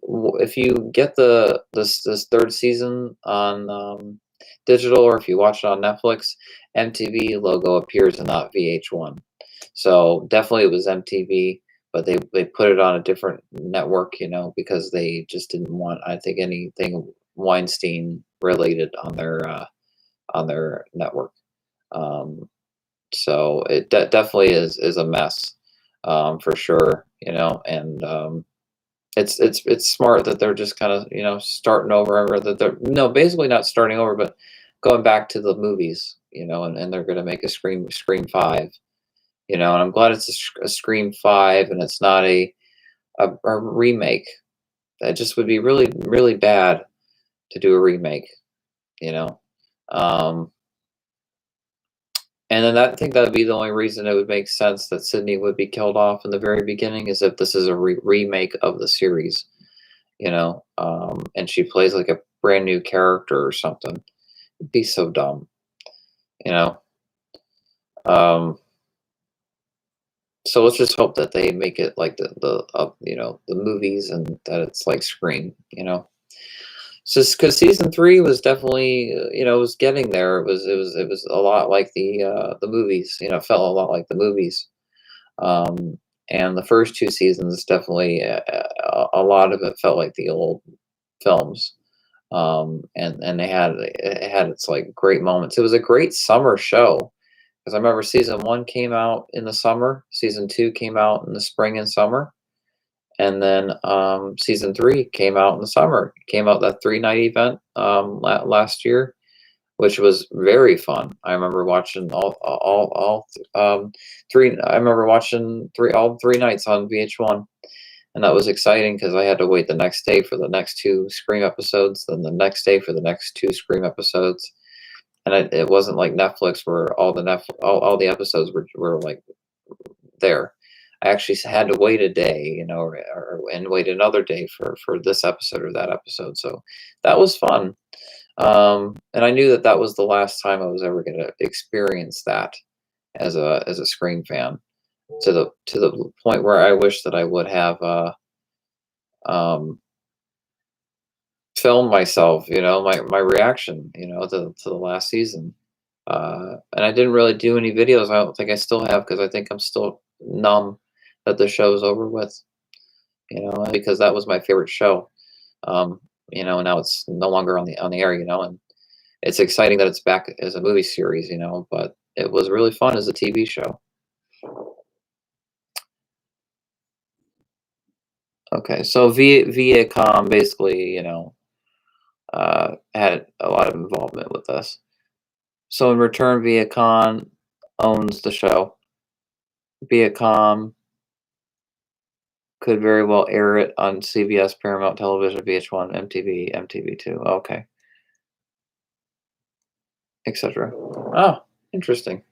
get this third season on digital, or if you watch it on Netflix, MTV logo appears and not VH1. So definitely it was MTV, but they put it on a different network, because they just didn't want, I think, anything Weinstein related on their network. Um, so it definitely is a mess, for sure. And it's smart that they're just kind of starting over, or that they're no basically not starting over, but going back to the movies, and they're going to make a Scream 5. And I'm glad it's a Scream 5, and it's not a remake. That just would be really really bad to do a remake. You know. Um, And then I think that would be the only reason it would make sense that Sydney would be killed off in the very beginning, is if this is a remake of the series, and she plays like a brand new character or something. It'd be so dumb, you know. Um, so let's just hope that they make it like the movies, and that it's like Scream, Just because season 3 was definitely, it was getting there. It was a lot like the movies. It felt a lot like the movies. Um, and the first 2 seasons definitely, a lot of it felt like the old films. And it had its like great moments. It was a great summer show, because I remember season 1 came out in the summer, season 2 came out in the spring and summer, and then season 3 came out in the summer. It came out that 3-night event last year, which was very fun. I remember watching all 3. I remember watching all 3 nights on VH1, and that was exciting because I had to wait the next day for the next 2 Scream episodes, then the next day for the next 2 Scream episodes. And it wasn't like Netflix, where all the episodes were like there. I actually had to wait a day, and wait another day for this episode or that episode. So that was fun. And I knew that that was the last time I was ever going to experience that as a Scream fan, to the point where I wish that I would have um, filmed myself, my reaction, to the last season. And I didn't really do any videos. I don't think I still have, because I think I'm still numb that the show's over with, because that was my favorite show. And now it's no longer on the air, and it's exciting that it's back as a movie series, but it was really fun as a TV show. Okay, so Viacom basically, had a lot of involvement with us. So in return, Viacom owns the show. Viacom could very well air it on CBS, Paramount Television, VH1, MTV, MTV2. Okay, etc. Oh, interesting.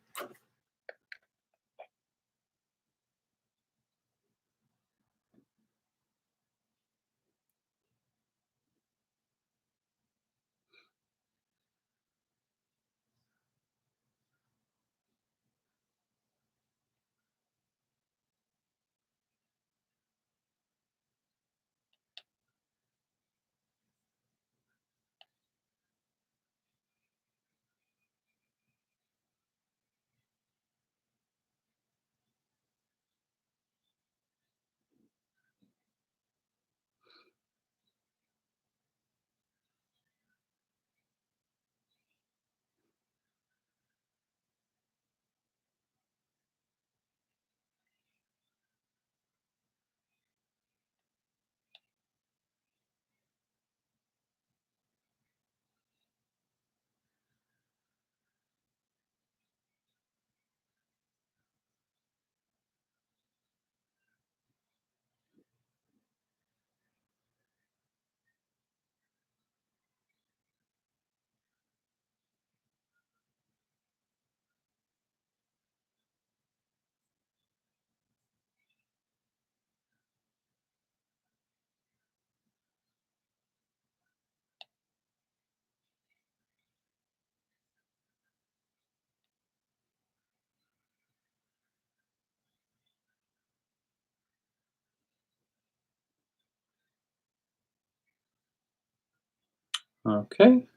Okay.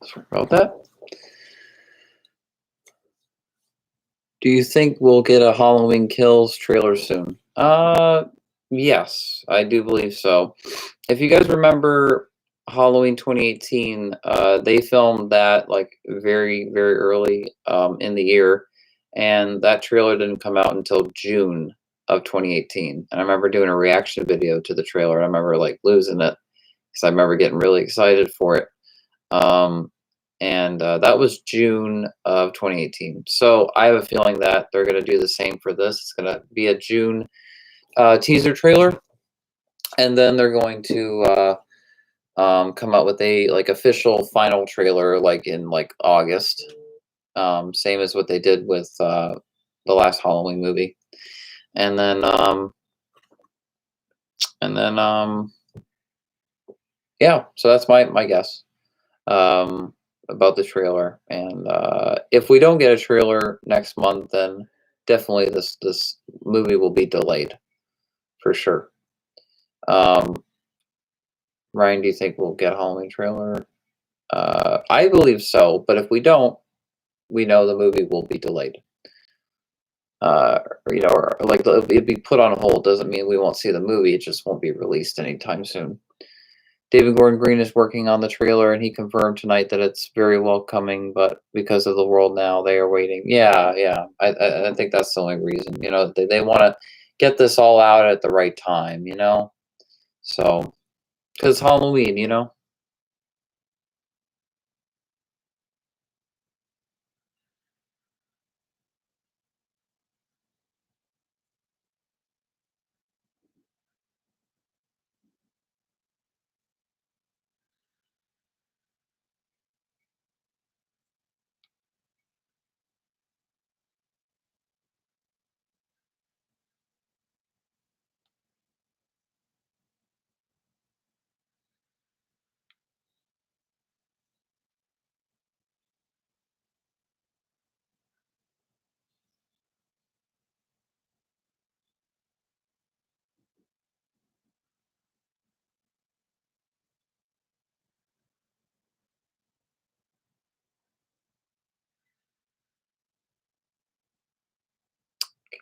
Sorry about that. Do you think we'll get a Halloween Kills trailer soon? Yes, I do believe so. If you guys remember Halloween 2018, they filmed that like very, very early in the year, and that trailer didn't come out until June of 2018. And I remember doing a reaction video to the trailer. I remember like losing it because I remember getting really excited for it. Um, and that was June of 2018. So I have a feeling that they're going to do the same for this. It's going to be a June teaser trailer, and then they're going to come out with a like official final trailer like in like August. Same as what they did with the last Halloween movie, and then and then yeah. So that's my guess. Um, about the trailer. And if we don't get a trailer next month, then definitely this movie will be delayed for sure. Um, Ryan, do you think we'll get a Halloween trailer? I believe so, but if we don't, we know the movie will be delayed. Or like it'd be put on hold. Doesn't mean we won't see the movie. It just won't be released anytime soon. David Gordon Green is working on the trailer, and he confirmed tonight that it's very welcoming, but because of the world now, they are waiting. Yeah, yeah. I think that's the only reason. They want to get this all out at the right time. So because Halloween.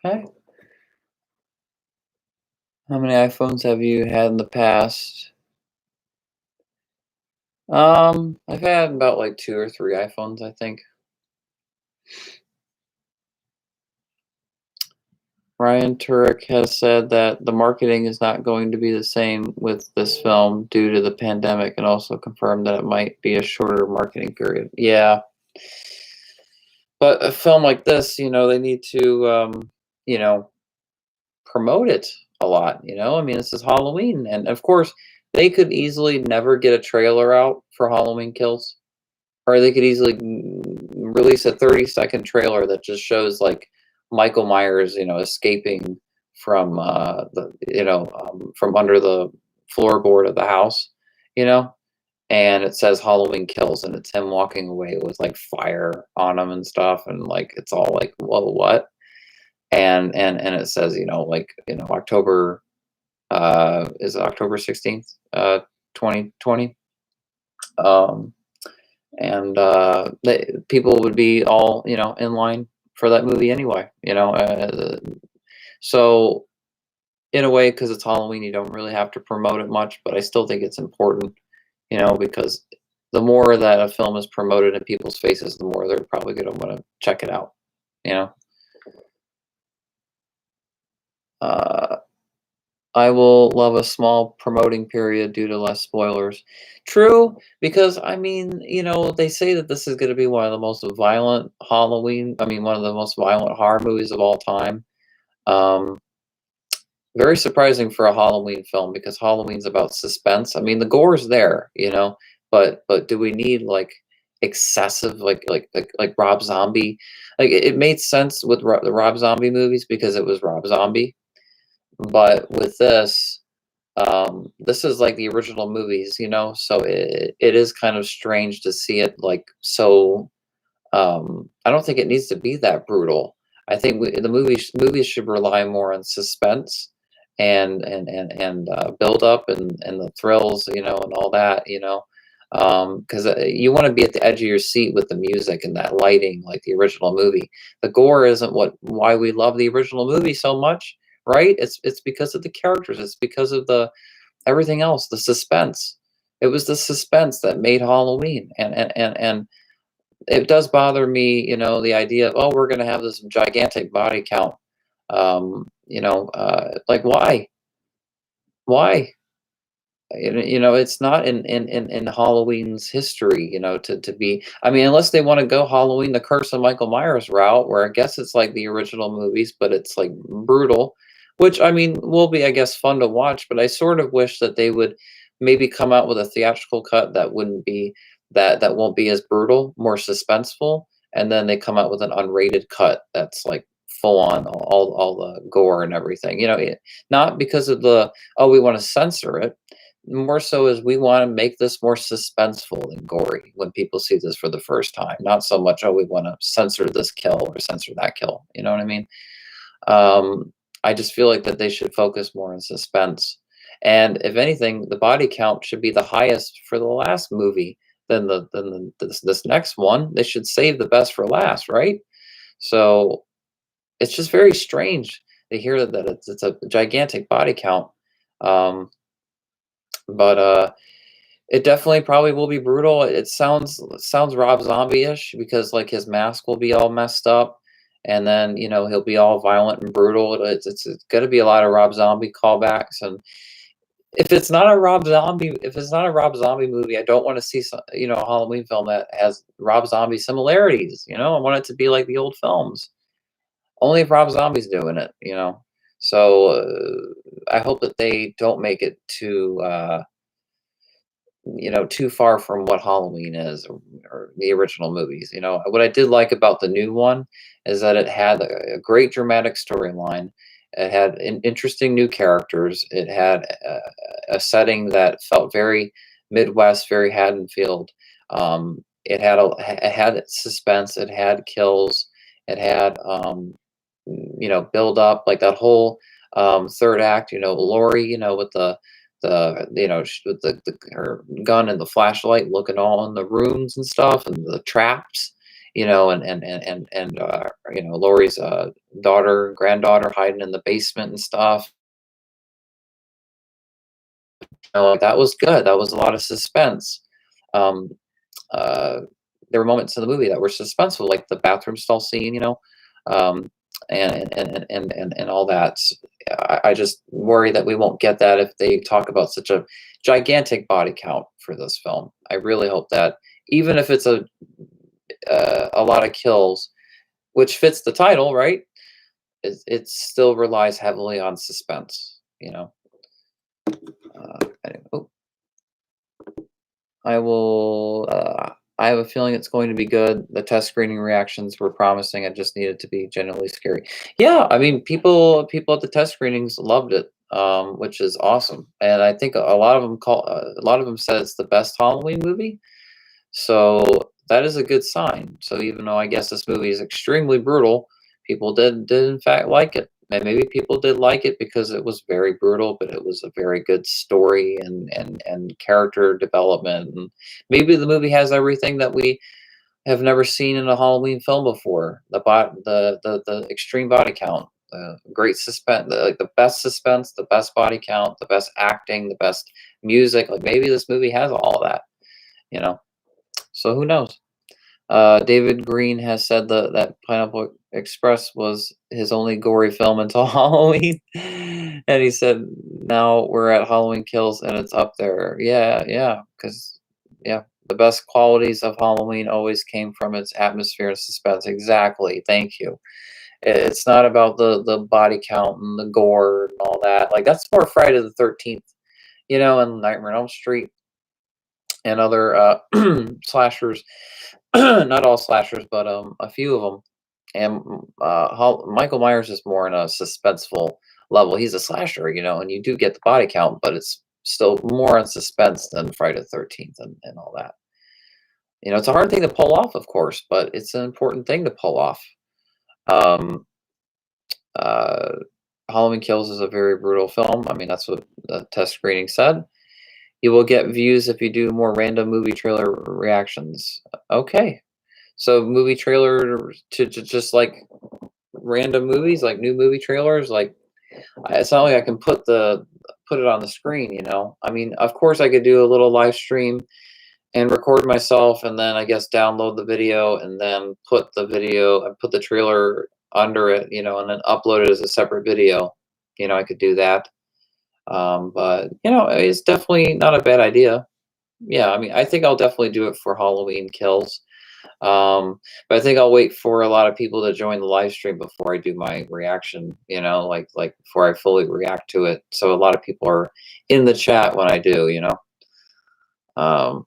Okay. How many iPhones have you had in the past? I've had about like 2 or 3 iPhones, I think. Ryan Turek has said that the marketing is not going to be the same with this film due to the pandemic, and also confirmed that it might be a shorter marketing period. Yeah, but a film like this, they need to, you know, promote it a lot. I mean, this is Halloween, and of course, they could easily never get a trailer out for Halloween Kills, or they could easily release a 30-second trailer that just shows like Michael Myers, escaping from from under the floorboard of the house, you know, and it says Halloween Kills, and it's him walking away with like fire on him and stuff, and like it's all like, whoa, what? And it says, October, is it October 16th, 2020. Um, and people would be all in line for that movie anyway. So in a way, because it's Halloween, you don't really have to promote it much, but I still think it's important, because the more that a film is promoted in people's faces, the more they're probably going to want to check it out. you know uh, I will love a small promoting period due to less spoilers. True, because I mean, they say that this is going to be one of the most violent one of the most violent horror movies of all time. Um, Very surprising for a Halloween film, because Halloween's about suspense. I mean, the gore's there, but do we need like excessive, like Rob Zombie? Like it made sense with the Rob Zombie movies because it was Rob Zombie, but with this is like the original movies, so it is kind of strange to see it like so. I don't think it needs to be that brutal. I think the movies should rely more on suspense and build up and the thrills, and all that. Because you want to be at the edge of your seat with the music and that lighting, like the original movie. The gore isn't why we love the original movie so much, right? It's because of the characters. It's because of the everything else, the suspense. It was the suspense that made Halloween, and it does bother me, the idea of, oh, we're going to have this gigantic body count. Like why? It's not in Halloween's history, to be. I mean, unless they want to go Halloween, the Curse of Michael Myers route, where I guess it's like the original movies, but it's like brutal, which I mean will be, I guess, fun to watch. But I sort of wish that they would maybe come out with a theatrical cut that wouldn't be that won't be as brutal, more suspenseful, and then they come out with an unrated cut that's like full on all the gore and everything. Not because of the, oh, we want to censor it, more so as we want to make this more suspenseful and gory when people see this for the first time. Not so much, oh, we want to censor this kill or censor that kill. You know what I mean? I just feel like that they should focus more on suspense. And if anything, the body count should be the highest for the last movie this next one. They should save the best for last, right? So it's just very strange to hear that it's a gigantic body count. But it definitely probably will be brutal. It sounds Rob Zombie-ish because like his mask will be all messed up, and then he'll be all violent and brutal. It's going to be a lot of Rob Zombie callbacks, and if it's not a Rob Zombie movie, I don't want to see a Halloween film that has Rob Zombie similarities. I want it to be like the old films. Only if Rob Zombie's doing it. So I hope that they don't make it too far from what Halloween is, or the original movies. What I did like about the new one is that it had a great dramatic storyline. It had interesting new characters. It had a setting that felt very Midwest, very Haddonfield. It had suspense. It had kills. It had build up, like that whole third act. Lori, with with her gun and the flashlight, looking all in the rooms and stuff, and the traps, Lori's granddaughter hiding in the basement and stuff. That was good. That was a lot of suspense. Um, uh, there were moments in the movie that were suspenseful, like the bathroom stall scene, um, and all that. I just worry that we won't get that if they talk about such a gigantic body count for this film. I really hope that, even if it's a lot of kills, which fits the title, right? It still relies heavily on suspense. Anyway, oh, I will. I have a feeling it's going to be good. The test screening reactions were promising. I just needed to be genuinely scary. Yeah, I mean, people at the test screenings loved it, which is awesome. And I think a lot of them said it's the best Halloween movie. So that is a good sign. So even though I guess this movie is extremely brutal, people did in fact like it. And maybe people did like it because it was very brutal, but it was a very good story and character development. And maybe the movie has everything that we have never seen in a Halloween film before. The extreme body count, the great suspense, like the best suspense, the best body count, the best acting, the best music. Like maybe this movie has all of that, you know. So who knows? David Green has said that Pineapple Express was his only gory film until Halloween, and he said now we're at Halloween Kills and it's up there. Yeah, because the best qualities of Halloween always came from its atmosphere and suspense. Exactly. Thank you. It's not about the body count and the gore and all that. Like that's more Friday the 13th, and Nightmare on Elm Street and other slashers. Not all slashers, but a few of them. And Michael Myers is more in a suspenseful level. He's a slasher, and you do get the body count, but it's still more on suspense than Friday the 13th and all that. It's a hard thing to pull off, of course, but it's an important thing to pull off. Um, uh, Halloween Kills is a very brutal film. I mean, that's what the test screening said. You will get views if you do more random movie trailer reactions. Okay. So movie trailer to just like random movies, like new movie trailers, like it's not like I can put it on the screen, you know. I mean, of course I could do a little live stream and record myself and then I guess download the video and then put the trailer under it, you know, and then upload it as a separate video. You know, I could do that. But you know, it's definitely not a bad idea. Yeah, I mean, I think I'll definitely do it for Halloween Kills. But I think I'll wait for a lot of people to join the live stream before I do my reaction, you know, like before I fully react to it. So a lot of people are in the chat when I do, you know. Um,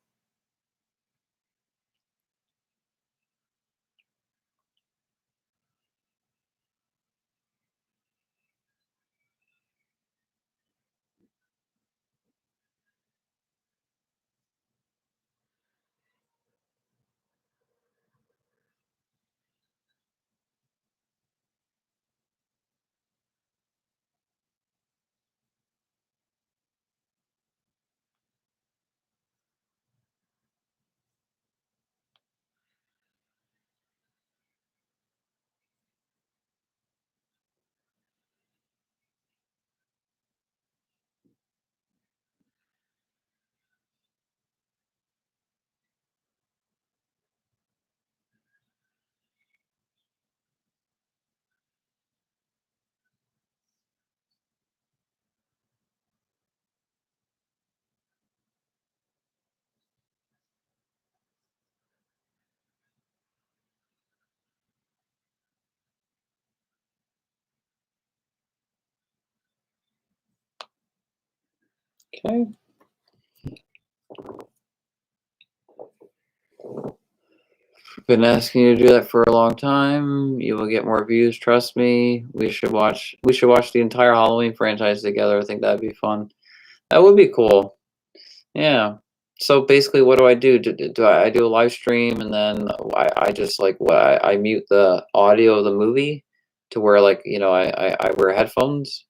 okay. Been asking you to do that for a long time. You will get more views, trust me. We should watch the entire Halloween franchise together. I think that'd be fun. That would be cool. Yeah. So basically, what do I do? I do a live stream and then I just like I mute the audio of the movie to where like you know I wear headphones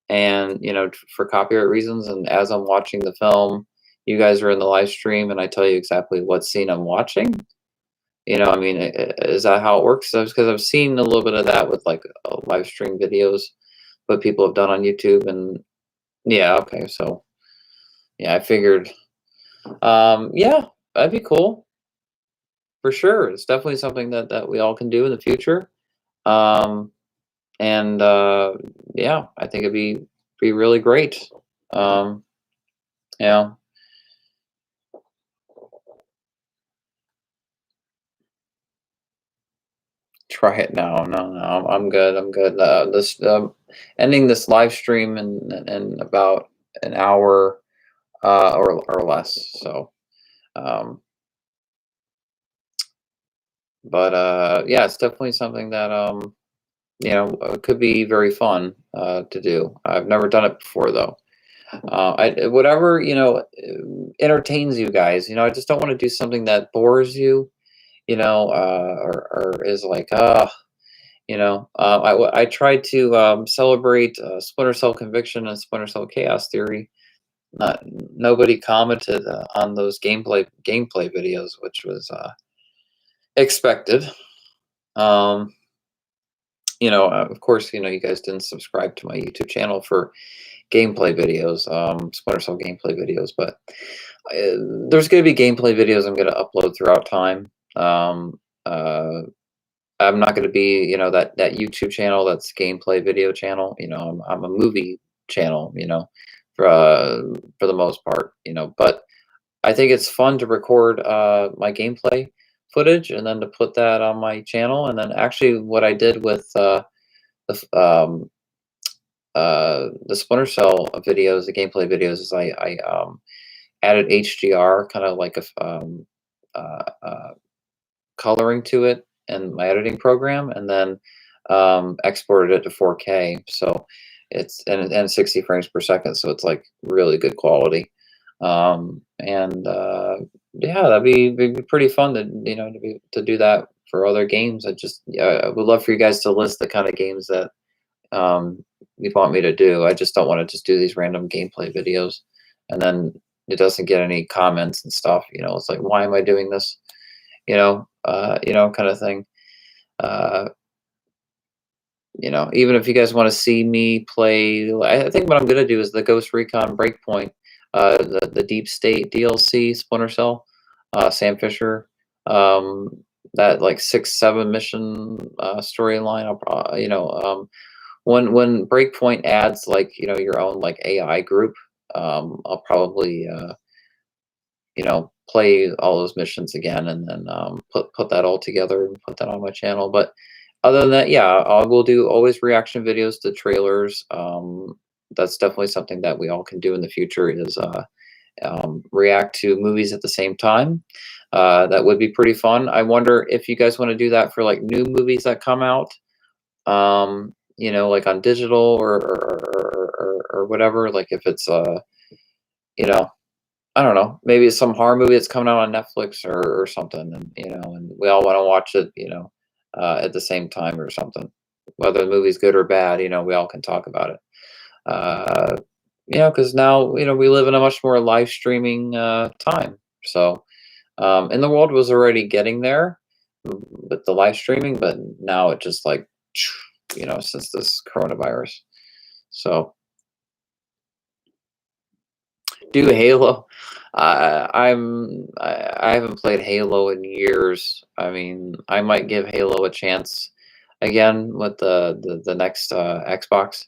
and you know for copyright reasons and as I'm watching the film, you guys are in the live stream and I tell you exactly what scene I'm watching. You know, I mean, is that how it works? Because I've seen a little bit of that with like live stream videos, what people have done on YouTube and yeah, okay, so yeah, I figured. Yeah, that'd be cool for sure. It's definitely something that we all can do in the future. Um, and yeah, I think it'd be really great. Um, yeah, try it now. No, no, I'm good. I'm good. This ending this live stream in about an hour or less. So, um, but yeah, it's definitely something that you know could be very fun to do. I've never done it before though. Whatever you know entertains you guys. You know, I just don't want to do something that bores you. You know, or is like you know. I tried to celebrate Splinter Cell Conviction and Splinter Cell Chaos Theory. Not nobody commented on those gameplay videos, which was expected. Um, you know, of course, you know, you guys didn't subscribe to my YouTube channel for gameplay videos, Splinter Cell gameplay videos, but there's going to be gameplay videos I'm going to upload throughout time. Um, uh, I'm not going to be, you know, that YouTube channel that's gameplay video channel. You know, I'm a movie channel. You know, for the most part. You know, but I think it's fun to record my gameplay footage and then to put that on my channel. And then actually, what I did with the Splinter Cell videos, the gameplay videos, is I added HDR, kind of like uh, uh, coloring to it in my editing program, and then exported it to 4K. So it's and 60 frames per second, so it's like really good quality. And yeah, be pretty fun to you know to do that for other games. I would love for you guys to list the kind of games that you want me to do. I just don't want to just do these random gameplay videos and then it doesn't get any comments and stuff. It's like, why am I doing this? Kind of thing. Uh, even if you guys want to see me play, I think what I'm gonna do is the Ghost Recon Breakpoint, the Deep State DLC, Splinter Cell, Sam Fisher, um, that like 6, 7 mission storyline. When Breakpoint adds like your own like AI group, I'll probably play all those missions again, and then put that all together and put that on my channel. But other than that, yeah, I will do always reaction videos to trailers. That's definitely something that we all can do in the future, is react to movies at the same time. That would be pretty fun. I wonder if you guys want to do that for like new movies that come out, like on digital or whatever. Like if it's you know, I don't know, maybe it's some horror movie that's coming out on Netflix or something, and and we all want to watch it, at the same time or something. Whether the movie's good or bad, we all can talk about it. Uh, because now we live in a much more live streaming time. So, and the world was already getting there with the live streaming, but now it just like, since this coronavirus. So, do Halo. I haven't played Halo in years. I mean, I might give Halo a chance again with the next Xbox,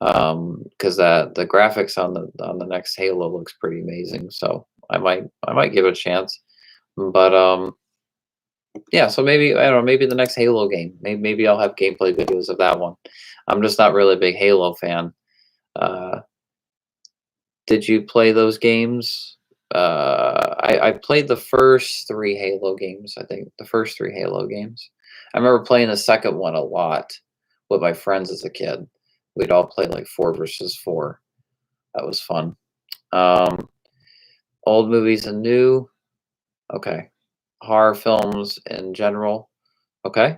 because the graphics on the next Halo looks pretty amazing. So I might give it a chance. But yeah. So maybe I don't know. Maybe the next Halo game. Maybe I'll have gameplay videos of that one. I'm just not really a big Halo fan. Uh, Did you play those games? I played the first 3 Halo games, I think, the first 3 Halo games. I remember playing the second one a lot with my friends as a kid. We'd all play, like, 4 versus 4. That was fun. Um, Old movies and new, okay. Horror films in general, okay.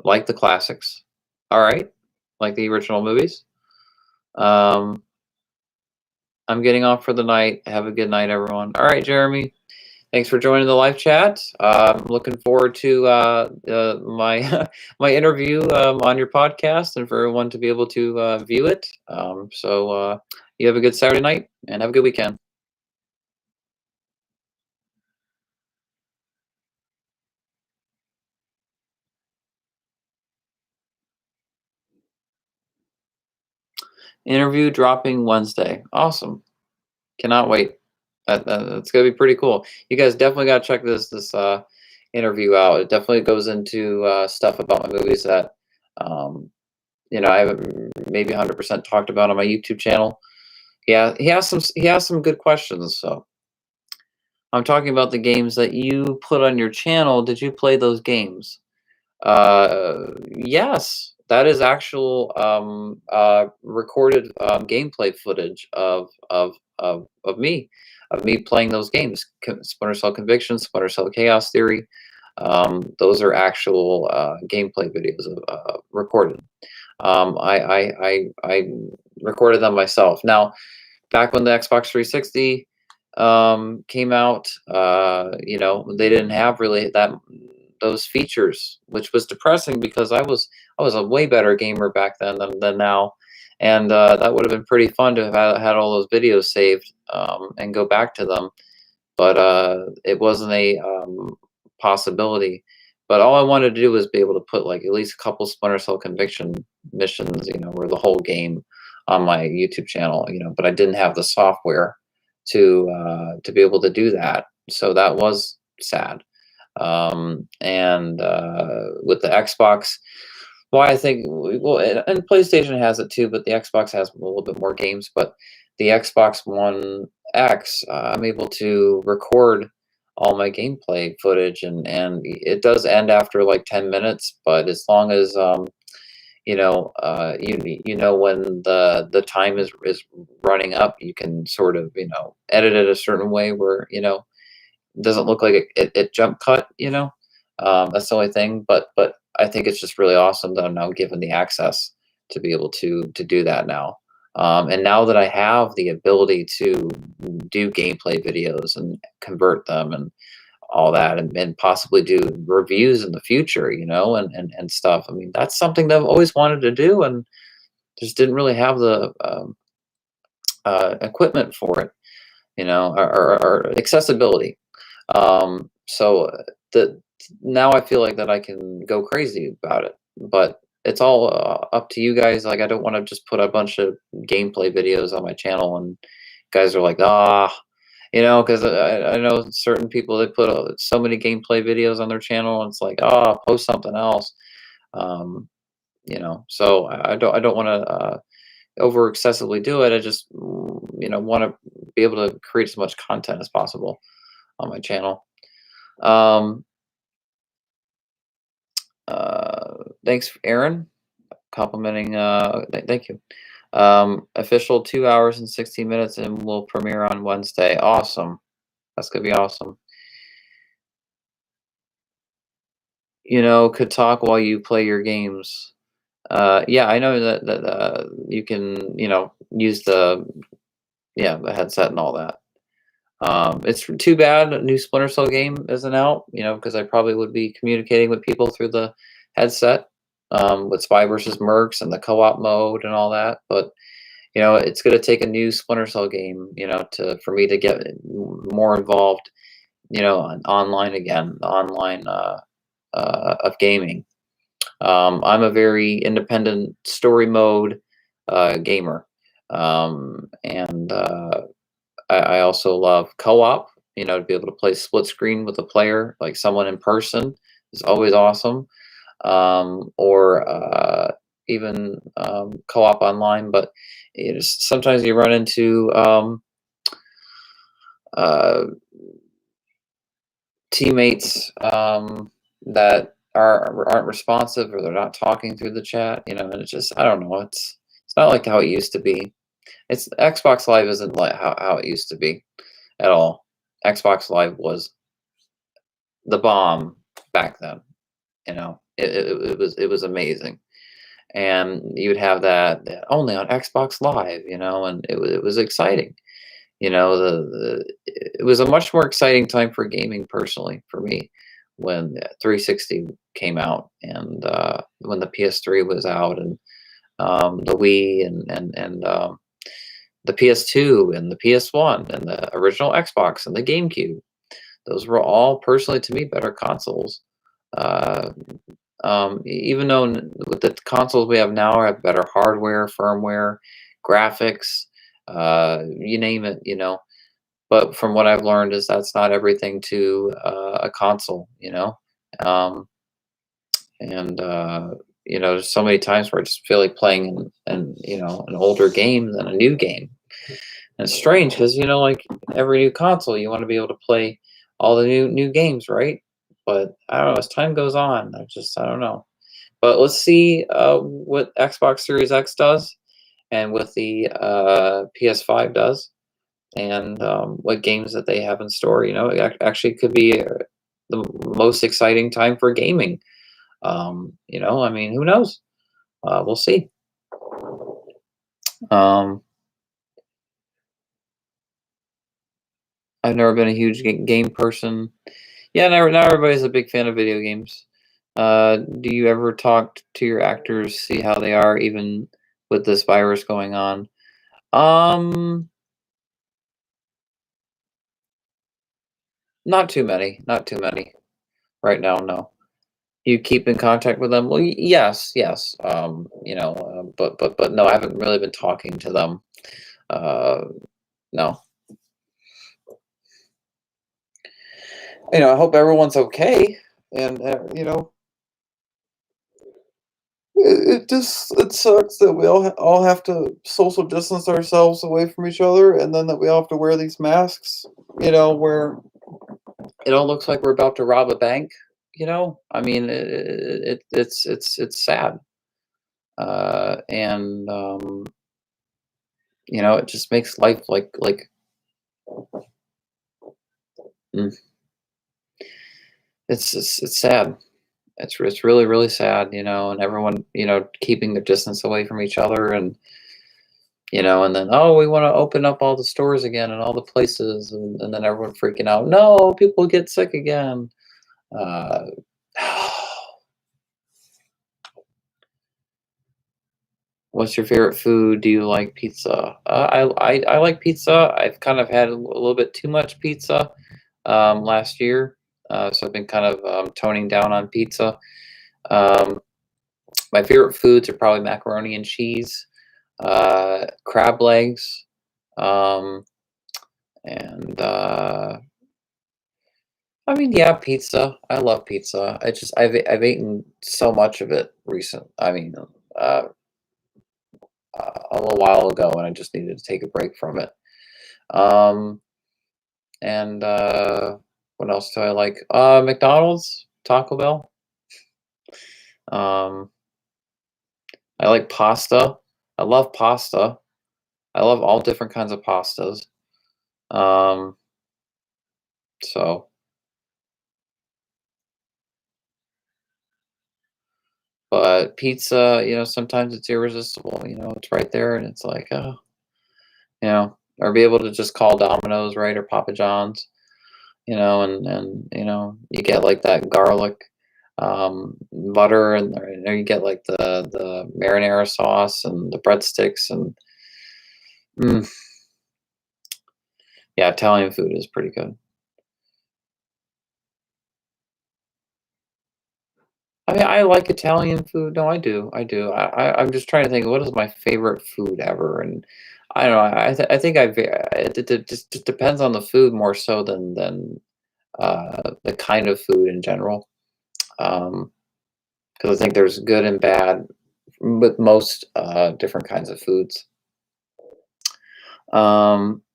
Like the classics. Alright. Like the original movies. Um, I'm getting off for the night. Have a good night, everyone. Alright, Jeremy. Thanks for joining the live chat. I'm looking forward to my my interview on your podcast, and for everyone to be able to view it. You have a good Saturday night and have a good weekend. Interview dropping Wednesday. Awesome. Cannot wait. That's gonna be pretty cool. You guys definitely gotta check this interview out. It definitely goes into stuff about my movies that um, I haven't maybe 100% talked about on my YouTube channel. Yeah, he has some good questions. So I'm talking about the games that you put on your channel. Did you play those games? Yes, that is actual recorded gameplay footage of me playing those games. Splinter Cell Conviction, Splinter Cell Chaos Theory. Those are actual gameplay videos recorded. I recorded them myself. Now, back when the Xbox 360 came out, they didn't have really those features, which was depressing because I was a way better gamer back then than now, and that would have been pretty fun to have had all those videos saved and go back to them, but it wasn't a possibility. But all I wanted to do was be able to put like at least a couple Splinter Cell Conviction missions, or the whole game on my YouTube channel, but I didn't have the software to be able to do that. So that was sad. And with the Xbox, well, I think well, and PlayStation has it too, but the Xbox has a little bit more games. But the Xbox One X, I'm able to record all my gameplay footage, and it does end after like 10 minutes. But as long as when the time is running up, you can sort of edit it a certain way where it doesn't look like it jump cut. That's the only thing. But I think it's just really awesome that I'm now given the access to be able to do that now. And now that I have the ability to do gameplay videos and convert them and all that, and possibly do reviews in the future, and stuff. I mean, that's something that I've always wanted to do and just didn't really have the equipment for it, or accessibility. So the now I feel like that I can go crazy about it, but it's all up to you guys. Like, I don't want to just put a bunch of gameplay videos on my channel and guys are like, because I know certain people, they put so many gameplay videos on their channel, and it's like, post something else. Um, so I don't want to over excessively do it. I just want to be able to create as much content as possible on my channel. Um, Thanks, Aaron, complimenting. Thank you. Official 2 hours and 16 minutes, and will premiere on Wednesday. Awesome. That's gonna be awesome. Could talk while you play your games. Yeah, I know that you can, use the headset and all that. It's too bad a new Splinter Cell game isn't out, because I probably would be communicating with people through the headset, with Spy versus Mercs and the co-op mode and all that. But it's going to take a new Splinter Cell game, for me to get more involved, online again, online of gaming. I'm a very independent story mode gamer, and I also love co-op. To be able to play split screen with a player, like someone in person, is always awesome. Or even co-op online. But sometimes you run into uh, teammates that aren't responsive, or they're not talking through the chat. And it's just, I don't know. It's not like how it used to be. It's Xbox Live isn't like how it used to be at all. Xbox Live was the bomb back then. It was amazing, and you'd have that only on Xbox Live, and it was exciting. It was a much more exciting time for gaming, personally, for me, when 360 came out, and when the PS3 was out, and the Wii, and the PS2 and the PS1 and the original Xbox and the GameCube. Those were all, personally, to me, better consoles. Uh, Even though with the consoles we have now have better hardware, firmware, graphics, you name it, But from what I've learned is that's not everything to a console, Um, and there's so many times where I just feel like playing an older game than a new game. And it's strange because like every new console, you want to be able to play all the new games, right? But I don't know. As time goes on, I don't know. But let's see what Xbox Series X does, and what the PS5 does, and what games that they have in store. It actually could be the most exciting time for gaming. I mean, who knows? We'll see. Um, I've never been a huge game person. Yeah, not everybody's a big fan of video games. Do you ever talk to your actors, see how they are, even with this virus going on? Um, Not too many. Not too many right now. No. You keep in contact with them? Well, yes, yes. But no, I haven't really been talking to them. Uh, no. I hope everyone's okay, and it sucks that we all have to social distance ourselves away from each other, and then that we all have to wear these masks. Where it all looks like we're about to rob a bank. I mean, it's sad, and it just makes life like mm, it's sad. It's really, really sad, and everyone, keeping their distance away from each other, and And then, oh, we want to open up all the stores again and all the places, and then everyone freaking out. No, people get sick again. Uh, what's your favorite food? Do you like pizza? I like pizza. I've kind of had a little bit too much pizza last year, so I've been kind of toning down on pizza. Um, my favorite foods are probably macaroni and cheese, crab legs, um, and I mean, yeah, pizza. I love pizza. I've eaten so much of it uh, a little while ago, and I just needed to take a break from it. Um, and what else do I like? McDonald's, Taco Bell. Um, I like pasta. I love pasta. I love all different kinds of pastas. Um, so, but pizza, sometimes it's irresistible. It's right there, and it's like, oh, or be able to just call Domino's, right, or Papa John's, and you get like that garlic butter, and or you get like the marinara sauce and the breadsticks, and mm, yeah, Italian food is pretty good. I mean, I like Italian food. No, I do. I do. I'm just trying to think, what is my favorite food ever? And I don't know. I think it just depends on the food more so than the kind of food in general. Because I think there's good and bad with most different kinds of foods.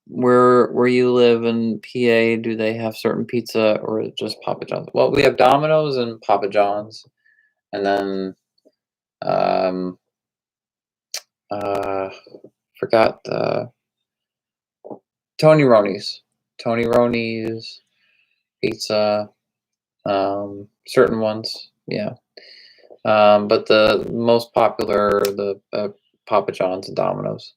Where you live in PA, do they have certain pizza or is it just Papa John's? Well, we have Domino's and Papa John's, and then um, uh, forgot the Tony Roni's, Tony Roni's pizza. Certain ones, yeah. But the most popular, the Papa John's and Domino's.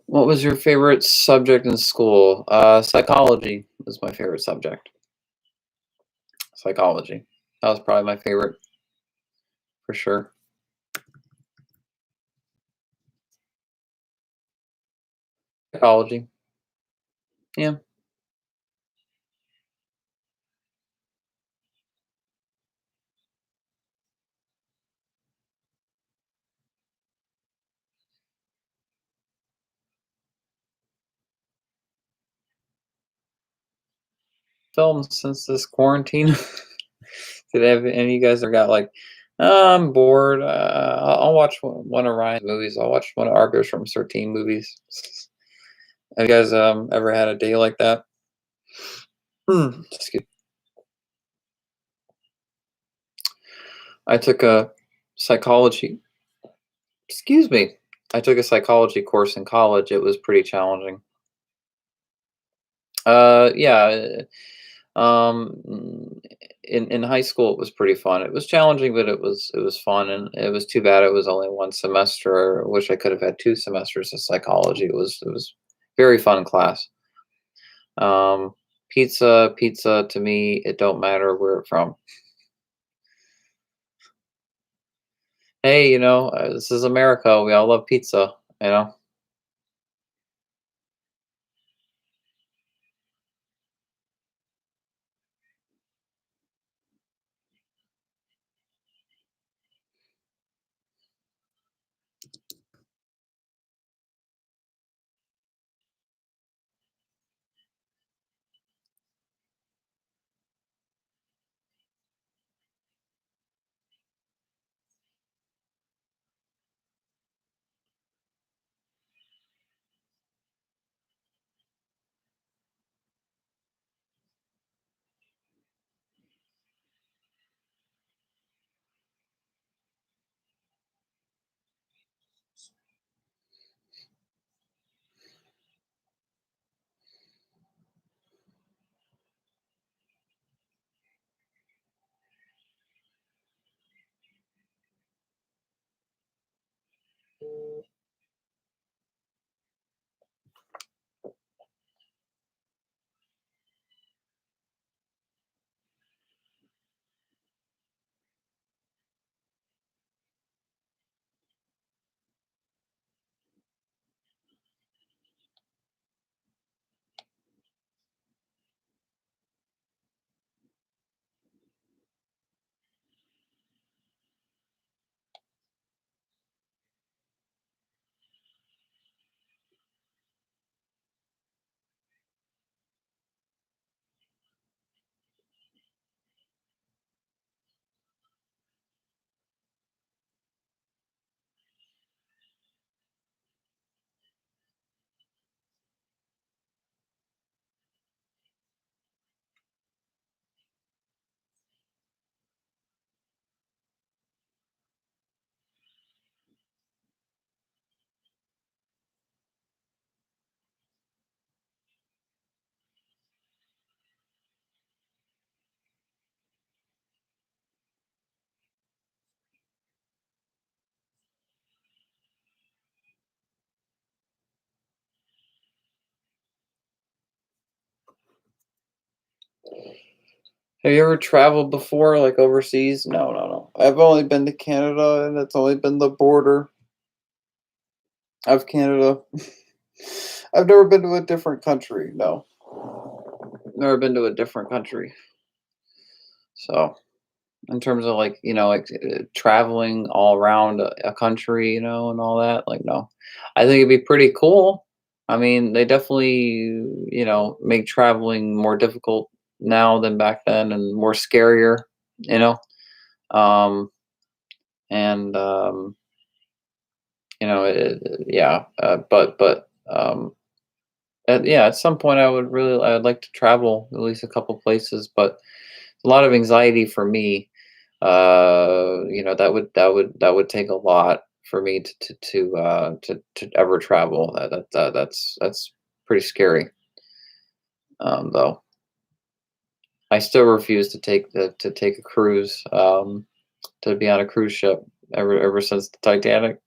What was your favorite subject in school? Psychology was my favorite subject. Psychology. That was probably my favorite for sure. Psychology. Yeah. Films since this quarantine. Did any of you guys ever got like, "Oh, I'm bored. I'll watch one of Ryan's movies. I'll watch one of Argus from 13 movies." Have you guys ever had a day like that? Excuse. I took a psychology. Excuse me. I took a psychology course in college. It was pretty challenging. Yeah. In high school, it was pretty fun. It was challenging, but it was fun, and it was too bad it was only one semester. I wish I could have had 2 semesters of psychology. It was very fun class. Um, pizza to me, it don't matter where it's from. Hey, this is America. We all love pizza. You know. Have you ever traveled before, like overseas? No, no, no. I've only been to Canada, and it's only been the border of Canada. I've never been to a different country. No, never been to a different country. So, in terms of like like traveling all around a country, and all that, like no, I think it'd be pretty cool. I mean, they definitely make traveling more difficult now than back then, and more scarier. You know, um, and yeah, yeah, at some point I'd like to travel at least a couple places, but a lot of anxiety for me. That would take a lot for me to ever travel. That's pretty scary. Though I still refuse to take a cruise. To be on a cruise ship ever since the Titanic.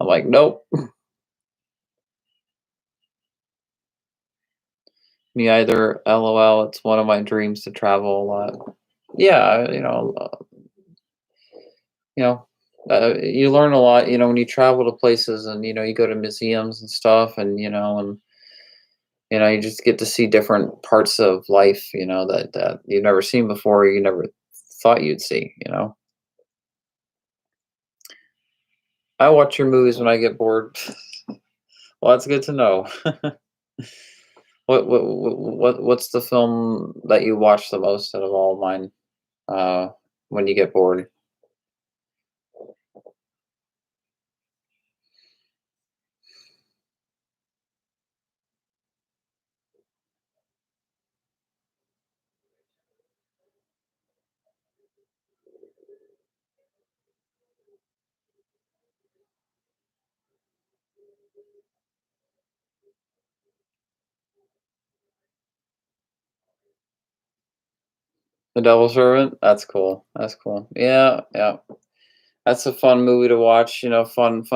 I'm like, nope, me either. LOL. It's one of my dreams to travel a lot. Yeah, you know, you learn a lot, when you travel to places, and you go to museums and stuff, and you just get to see different parts of life, that you've never seen before, you never thought you'd see. I watch your movies when I get bored. Well, that's good to know. What's the film that you watch the most out of all mine? Uh, when you get bored? The Devil Servant. That's cool. That's cool. Yeah, yeah. That's a fun movie to watch. Fun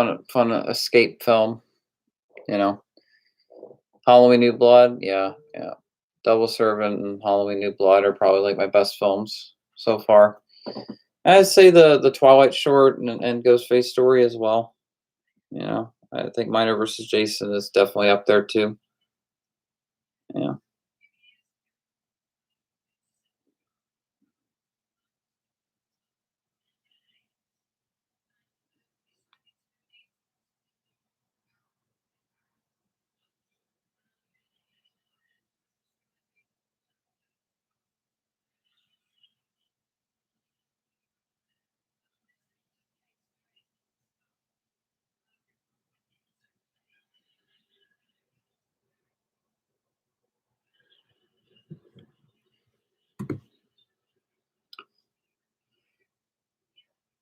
escape film. You know. Halloween New Blood. Yeah, yeah. Double Servant and Halloween New Blood are probably like my best films so far. I'd say the Twilight short and Ghostface story as well. I think Miner versus Jason is definitely up there too. Yeah.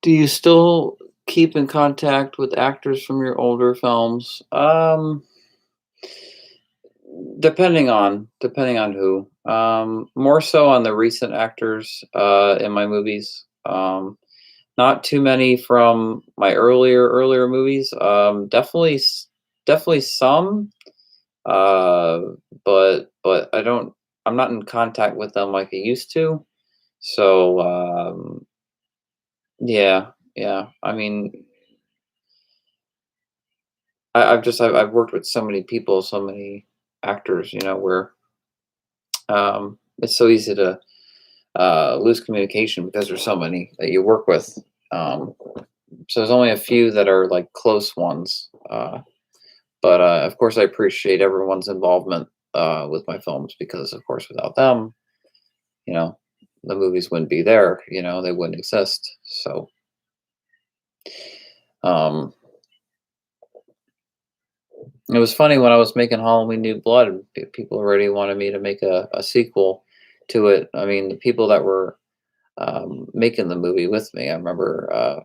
Do you still keep in contact with actors from your older films? Depending on who. More so on the recent actors in my movies. Not too many from my earlier movies. Definitely some. Uh, but I'm not in contact with them like I used to. So yeah, yeah. I mean, I've worked with so many people, so many actors. Where it's so easy to lose communication because there's so many that you work with. Um, so there's only a few that are like close ones. But of course, I appreciate everyone's involvement with my films, because, of course, without them, you know, the movies wouldn't be there. They wouldn't exist. So, um, it was funny when I was making Halloween New Blood. People already wanted me to make a sequel to it. I mean, the people that were making the movie with me, I remember,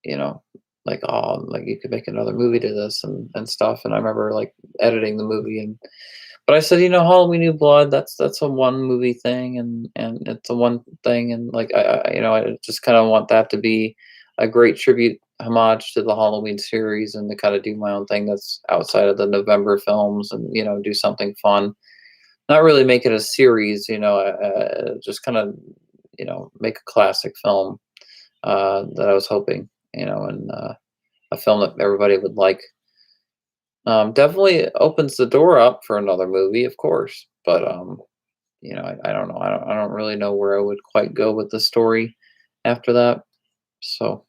you know, like, oh, like you could make another movie to this and stuff. And I remember like editing the movie, but I said, Halloween New Blood, that's a one movie thing, and it's a one thing, and like I just kind of want that to be a great tribute homage to the Halloween series, and to kind of do my own thing that's outside of the November films, and do something fun. not really make it a series, just kind of, make a classic film that I was hoping, and a film that everybody would like. Definitely opens the door up for another movie, of course, but I don't know. I don't really know where I would quite go with the story after that. So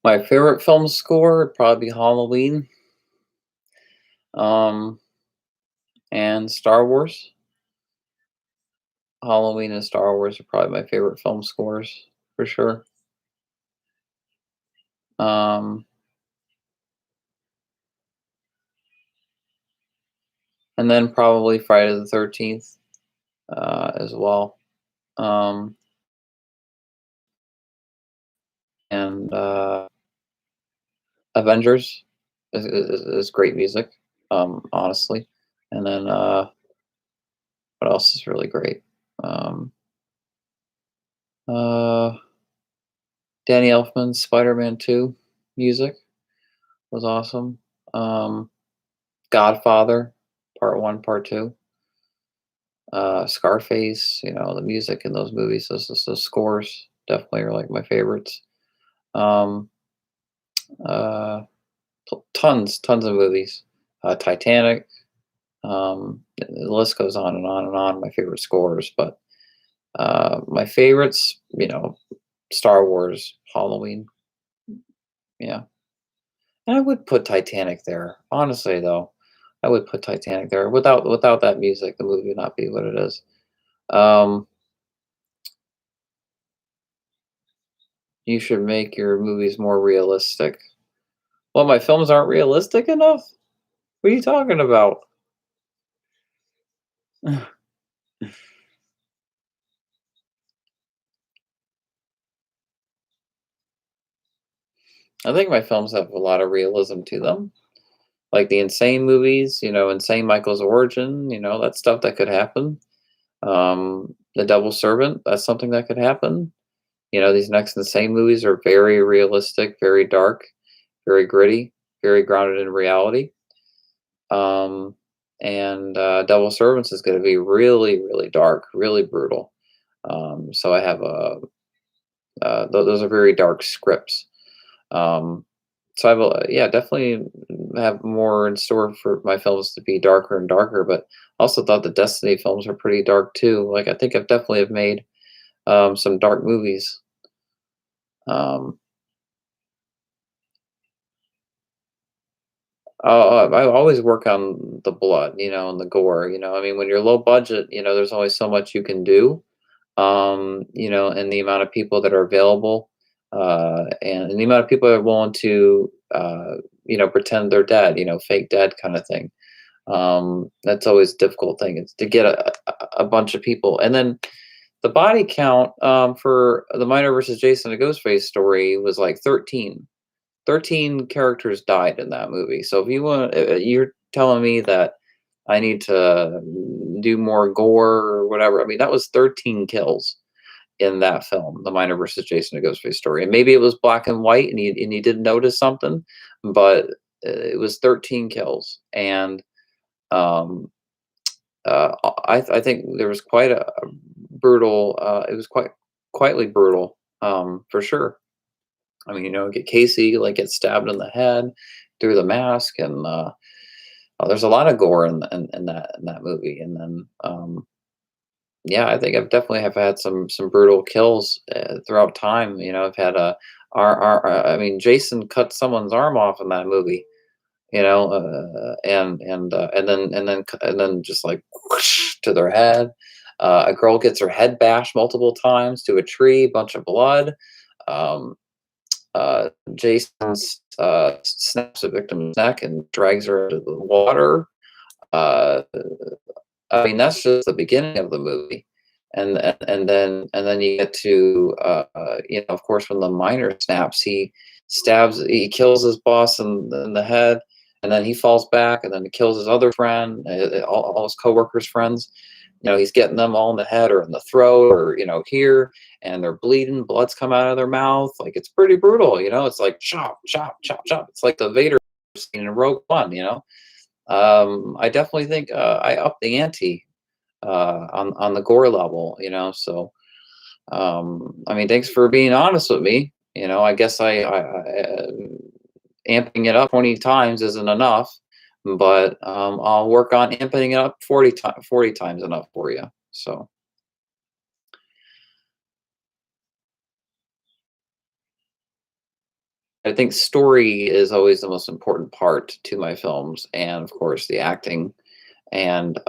my favorite film score would probably be Halloween, um, and Star Wars. Halloween and Star Wars are probably my favorite film scores for sure. Um, and then probably Friday the 13th as well. Um, and Avengers is great music, honestly. And then what else is really great? Um, uh, Danny Elfman's Spider-Man 2 music was awesome. Um, Godfather, Part 1, Part 2. Scarface, the music in those movies, those scores definitely are like my favorites. Um, uh, tons of movies. Titanic. The list goes on and on and on. My favorite scores, but my favorites, Star Wars, Halloween. Yeah, and I would put Titanic there. Honestly, though, I would put Titanic there. Without that music, the movie would not be what it is. Um, you should make your movies more realistic. Well, my films aren't realistic enough? What are you talking about? I think my films have a lot of realism to them. Like the Insane movies, Insane Michael's Origin, that stuff that could happen. The Double Servant, that's something that could happen. These next Insane movies are very realistic, very dark, very gritty, very grounded in reality. Um, and Double Servants is going to be really, really dark, really brutal. So I have those are very dark scripts. Um, so I will, yeah, definitely have more in store for my films to be darker and darker. But also thought the Destiny films are pretty dark too. Like I think I've definitely have made some dark movies. Um, I always work on the blood, and the gore. I mean, when you're low budget, there's only so much you can do. And the amount of people that are available, and the amount of people that are willing to, pretend they're dead, fake dead kind of thing. That's always a difficult thing. It's to get a bunch of people, and then the body count for the Miner versus Jason and Ghostface story was like 13. 13 characters died in that movie. So if you want, you're telling me that I need to do more gore or whatever. I mean, that was 13 kills in that film, The Miner versus Jason and Ghostface story. And maybe it was black and white, and you didn't notice something, but it was 13 kills, and um, I think there was quite a brutal. It was quietly brutal, for sure. I mean, get Casey like get stabbed in the head through the mask, and there's a lot of gore in that movie. And then, yeah, I think I've definitely have had some brutal kills throughout time. I've had I mean, Jason cut someone's arm off in that movie, and then just like whoosh to their head. A girl gets her head bashed multiple times to a tree, bunch of blood. Um, Jason snaps a victim's neck and drags her into the water. Uh, I mean, that's just the beginning of the movie, and then you get to of course, when the miner snaps, he kills his boss in the head, and then he falls back, and then he kills his other friend, all his coworkers' friends. He's getting them all in the head or in the throat or here, and they're bleeding, blood's come out of their mouth. Like, it's pretty brutal. It's like chop, chop, chop, chop. It's like the Vader scene in Rogue One. I definitely think I upped the ante on the gore level. So I mean, thanks for being honest with me. I guess amping it up 20 times isn't enough, but I'll work on amping it up 40 times enough for you. So I think story is always the most important part to my films, and of course the acting, and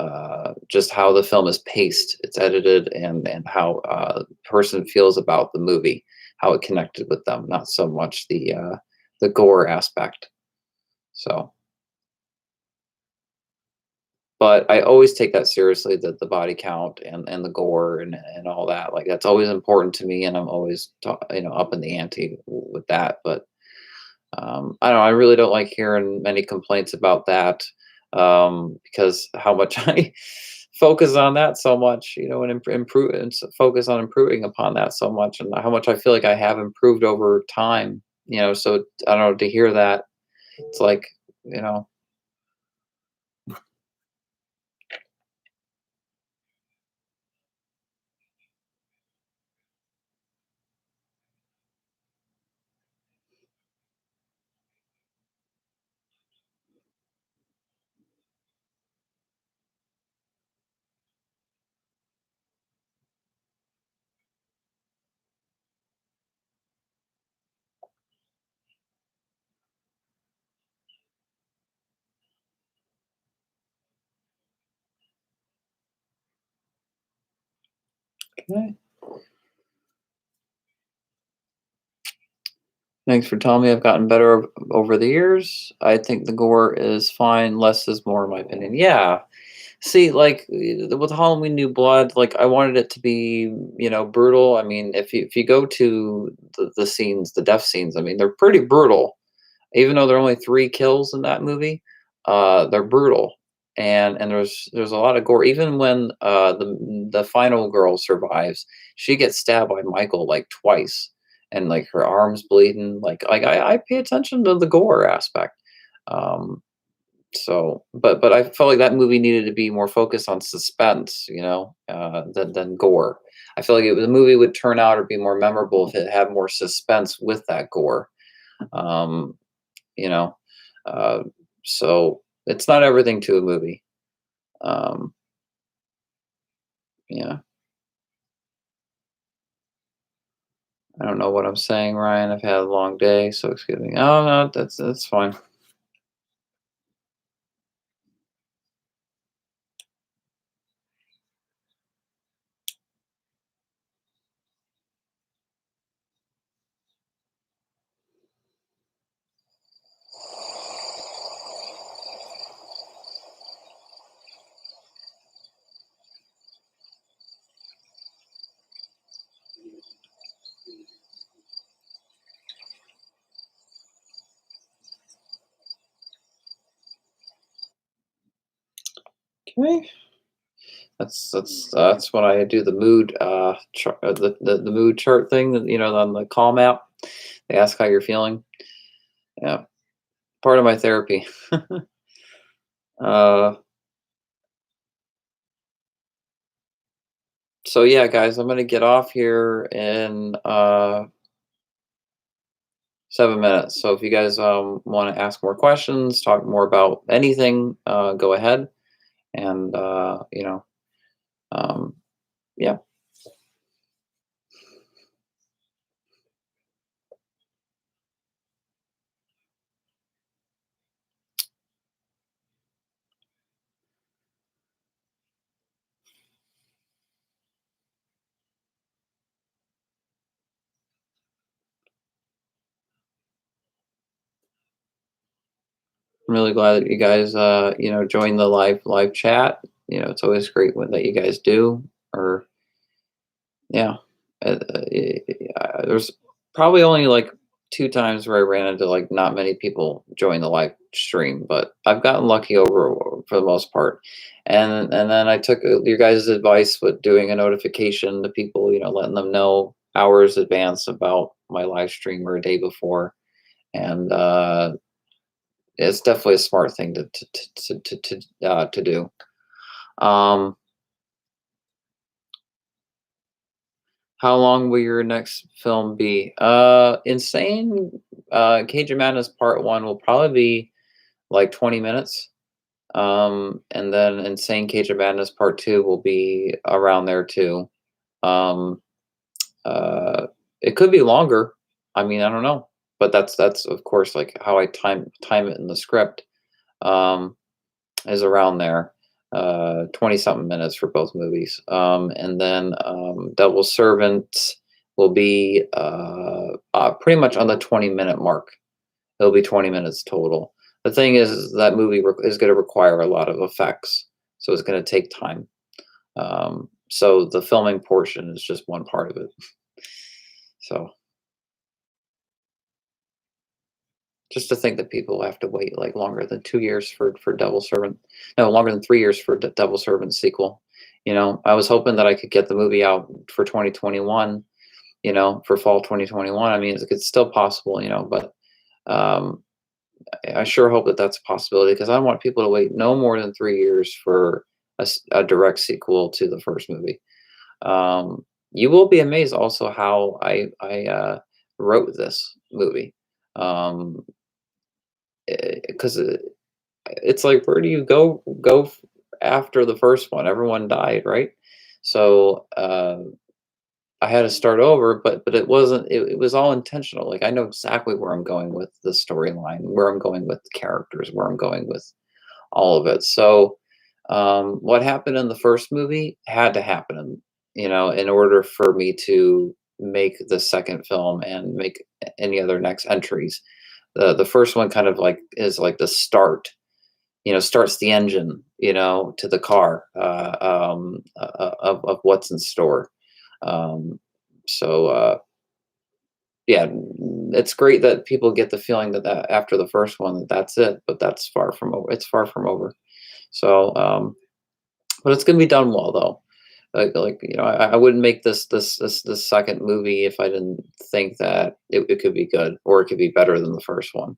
just how the film is paced, it's edited, and how the person feels about the movie, how it connected with them, not so much the gore aspect. So, but I always take that seriously, the body count and the gore and all that. Like, that's always important to me, and I'm always up in the ante with that. But I don't know. I really don't like hearing many complaints about that, because how much I focus on that so much, and improve and focus on improving upon that so much, and how much I feel like I have improved over time. So I don't know, to hear that, it's like, you know, okay. Thanks for telling me I've gotten better over the years. I think the gore is fine. Less is more, in my opinion. Yeah. See, like, with Halloween New Blood, like, I wanted it to be, brutal. I mean, if you go to the scenes, the death scenes, I mean, they're pretty brutal. Even though there are only 3 kills in that movie, they're brutal, and there's a lot of gore. Even when, the final girl survives, she gets stabbed by Michael, like, twice, and, like, her arm's bleeding, like, I pay attention to the gore aspect. Um, but I felt like that movie needed to be more focused on suspense, than gore. I feel like the movie would turn out or be more memorable if it had more suspense with that gore. Um, you know, uh, so it's not everything to a movie. Um, yeah, I don't know what I'm saying, Ryan. I've had a long day, so excuse me. Oh no, that's fine. Okay. That's when I do the mood the mood chart thing, that on the Calm app. They ask how you're feeling. Yeah, part of my therapy. uh, so yeah, guys, I'm gonna get off here in 7 minutes. So if you guys want to ask more questions, talk more about anything, go ahead. And um, yeah. I'm really glad that you guys, joined the live chat. It's always great when that you guys do. Or yeah, there's probably only like two times where I ran into like not many people join the live stream, but I've gotten lucky over for the most part. And then I took your guys' advice with doing a notification to people, letting them know hours advance about my live stream or a day before. And it's definitely a smart thing to do. Um, how long will your next film be? Insane Cage of Madness Part One will probably be like 20 minutes. And then Insane Cage of Madness Part Two will be around there too. Um, uh, it could be longer. I mean, I don't know, but that's of course like how I time it in the script. Um, is around there. 20 something minutes for both movies. And then Devil Servant will be pretty much on the 20-minute mark. It'll be 20 minutes total. The thing is that movie is going to require a lot of effects, so it's going to take time. So the filming portion is just one part of it. So just to think that people have to wait like longer than 2 years for Devil Servant, no, longer than 3 years for Devil Servant sequel. I was hoping that I could get the movie out for 2021. For fall 2021. I mean, it's still possible. But um, I sure hope that that's a possibility because I don't want people to wait no more than 3 years for a direct sequel to the first movie. You will be amazed also how I wrote this movie. Um, because it's like where do you go after the first one? Everyone died, right? So I had to start over, but it wasn't. It was all intentional. Like I know exactly where I'm going with the storyline, where I'm going with the characters, where I'm going with all of it. So what happened in the first movie had to happen, in order for me to make the second film and make any other next entries. The first one kind of like is like the start, starts the engine, to the car of what's in store. Um, so yeah, it's great that people get the feeling that after the first one that's it, but that's far from over. It's far from over. So, but it's gonna be done well though. Like I wouldn't make this second movie if I didn't think that it could be good or it could be better than the first one.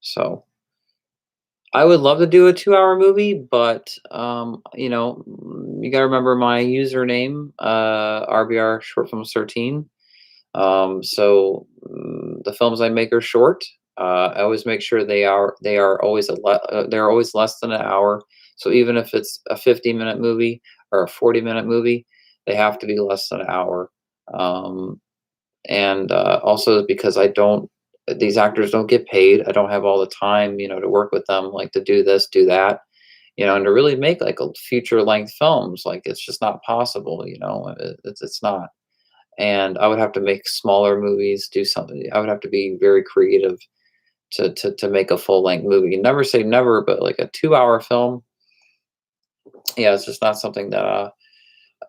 So I would love to do a 2-hour movie, but you got to remember my username, RBR Short Films 13. The films I make are short. I always make sure they are always they're always less than an hour. So even if it's a 50-minute movie or a 40-minute movie, they have to be less than an hour. Um, and also because I don't these actors don't get paid. I don't have all the time, to work with them, like to do this, do that, and to really make like a feature length films. Like it's just not possible, it's not. And I would have to make smaller movies, do something. I would have to be very creative to make a full length movie. Never say never, but like a 2-hour film, yeah, it's just not something that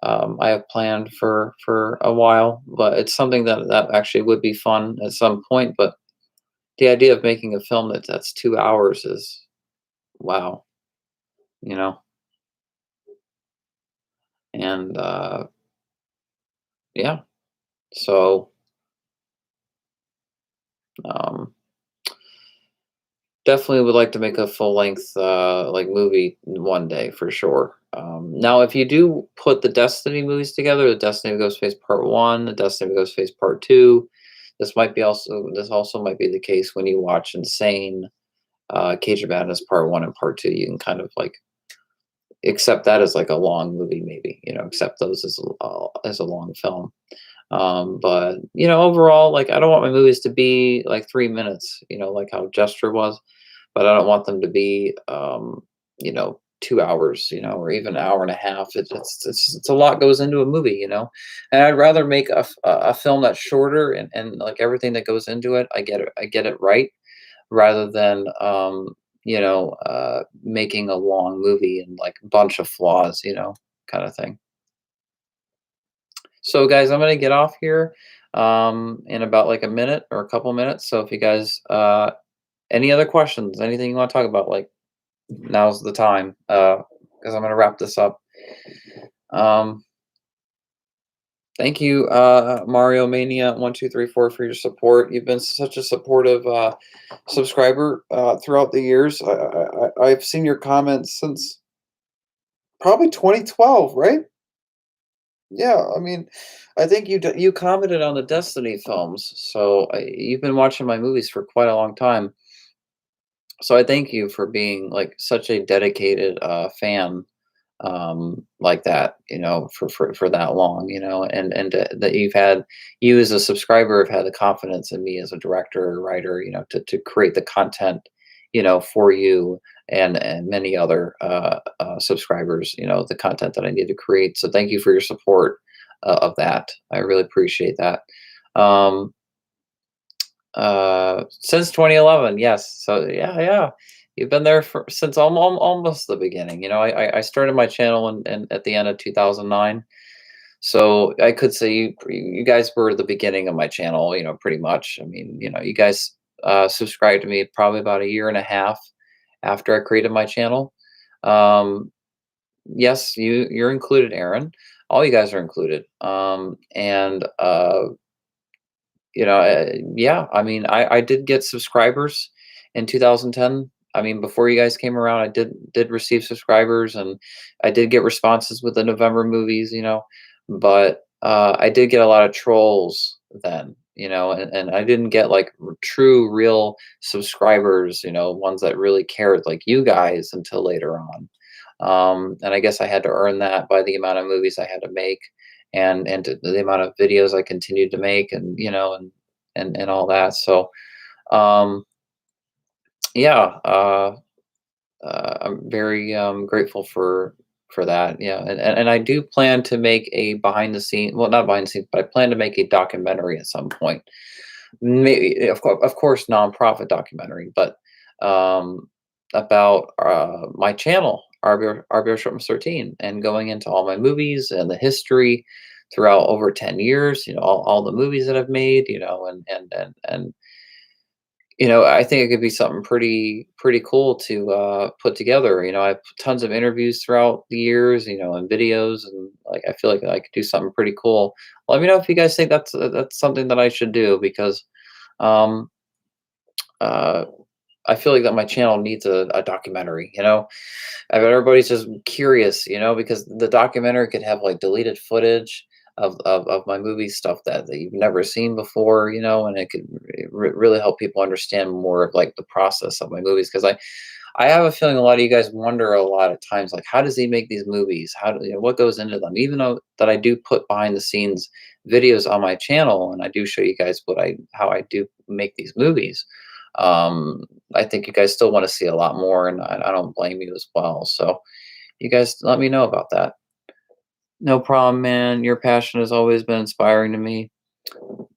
I have planned for a while. But it's something that actually would be fun at some point. But the idea of making a film that's 2 hours is wow, you know, and yeah. So um, definitely would like to make a full length like movie one day for sure. Now, if you do put the Destiny movies together, the Destiny Ghostface Part One, the Destiny Ghostface Part Two, this also might be the case when you watch Insane, Cage of Madness Part One and Part Two. You can kind of like accept that as like a long movie, maybe accept those as a long film. But overall, like I don't want my movies to be like 3 minutes, like how Gesture was, but I don't want them to be, 2 hours, or even an hour and a half. It's a lot goes into a movie, and I'd rather make a film that's shorter and like everything that goes into it, I get it right. rather than making a long movie and like a bunch of flaws, kind of thing. So guys, I'm gonna get off here in about like a minute or a couple minutes. So if you guys any other questions, anything you want to talk about, like now's the time. Because I'm gonna wrap this up. Um Thank you, Mario Mania 1234 for your support. You've been such a supportive subscriber throughout the years. I've seen your comments since probably 2012, right? Yeah, I mean, I think you commented on the Destiny films, so you've been watching my movies for quite a long time. So I thank you for being like such a dedicated fan like that, for that long, and that you as a subscriber have had the confidence in me as a director or writer, to create the content, for you and many other subscribers, the content that I need to create. So thank you for your support of that. I really appreciate that. Um, since 2011, yes. So yeah, yeah. You've been there for since almost the beginning. I started my channel in at the end of 2009. So I could say you guys were the beginning of my channel, pretty much. I mean, you guys subscribed to me probably about a year and a half after I created my channel. Um, yes, you're included, Aaron. All you guys are included. And yeah, I mean, I did get subscribers in 2010. I mean, before you guys came around, I did receive subscribers, and I did get responses with the November movies, but I did get a lot of trolls then, and I didn't get like true, real subscribers, ones that really cared like you guys until later on. And I guess I had to earn that by the amount of movies I had to make and the amount of videos I continued to make, and and all that. So um, yeah, I'm very grateful for that. Yeah, and I do plan to make a behind the scene, well, not behind the scenes, but I plan to make a documentary at some point. Maybe of course nonprofit documentary, but um, about my channel, RBO Short 13, and going into all my movies and the history throughout over 10 years, all the movies that I've made, and I think it could be something pretty cool to put together. I have tons of interviews throughout the years, and videos, and like I feel like I could do something pretty cool. Let me know if you guys think that's something that I should do, because um, uh, I feel like that my channel needs a documentary. I bet everybody's just curious, because the documentary could have like deleted footage of my movie stuff that you've never seen before, and it could really help people understand more of like the process of my movies. Because I have a feeling a lot of you guys wonder a lot of times, like, how does he make these movies? How do what goes into them? Even though that I do put behind the scenes videos on my channel, and I do show you guys how I do make these movies. I think you guys still want to see a lot more, and I don't blame you as well. So you guys let me know about that. No problem, man. Your passion has always been inspiring to me.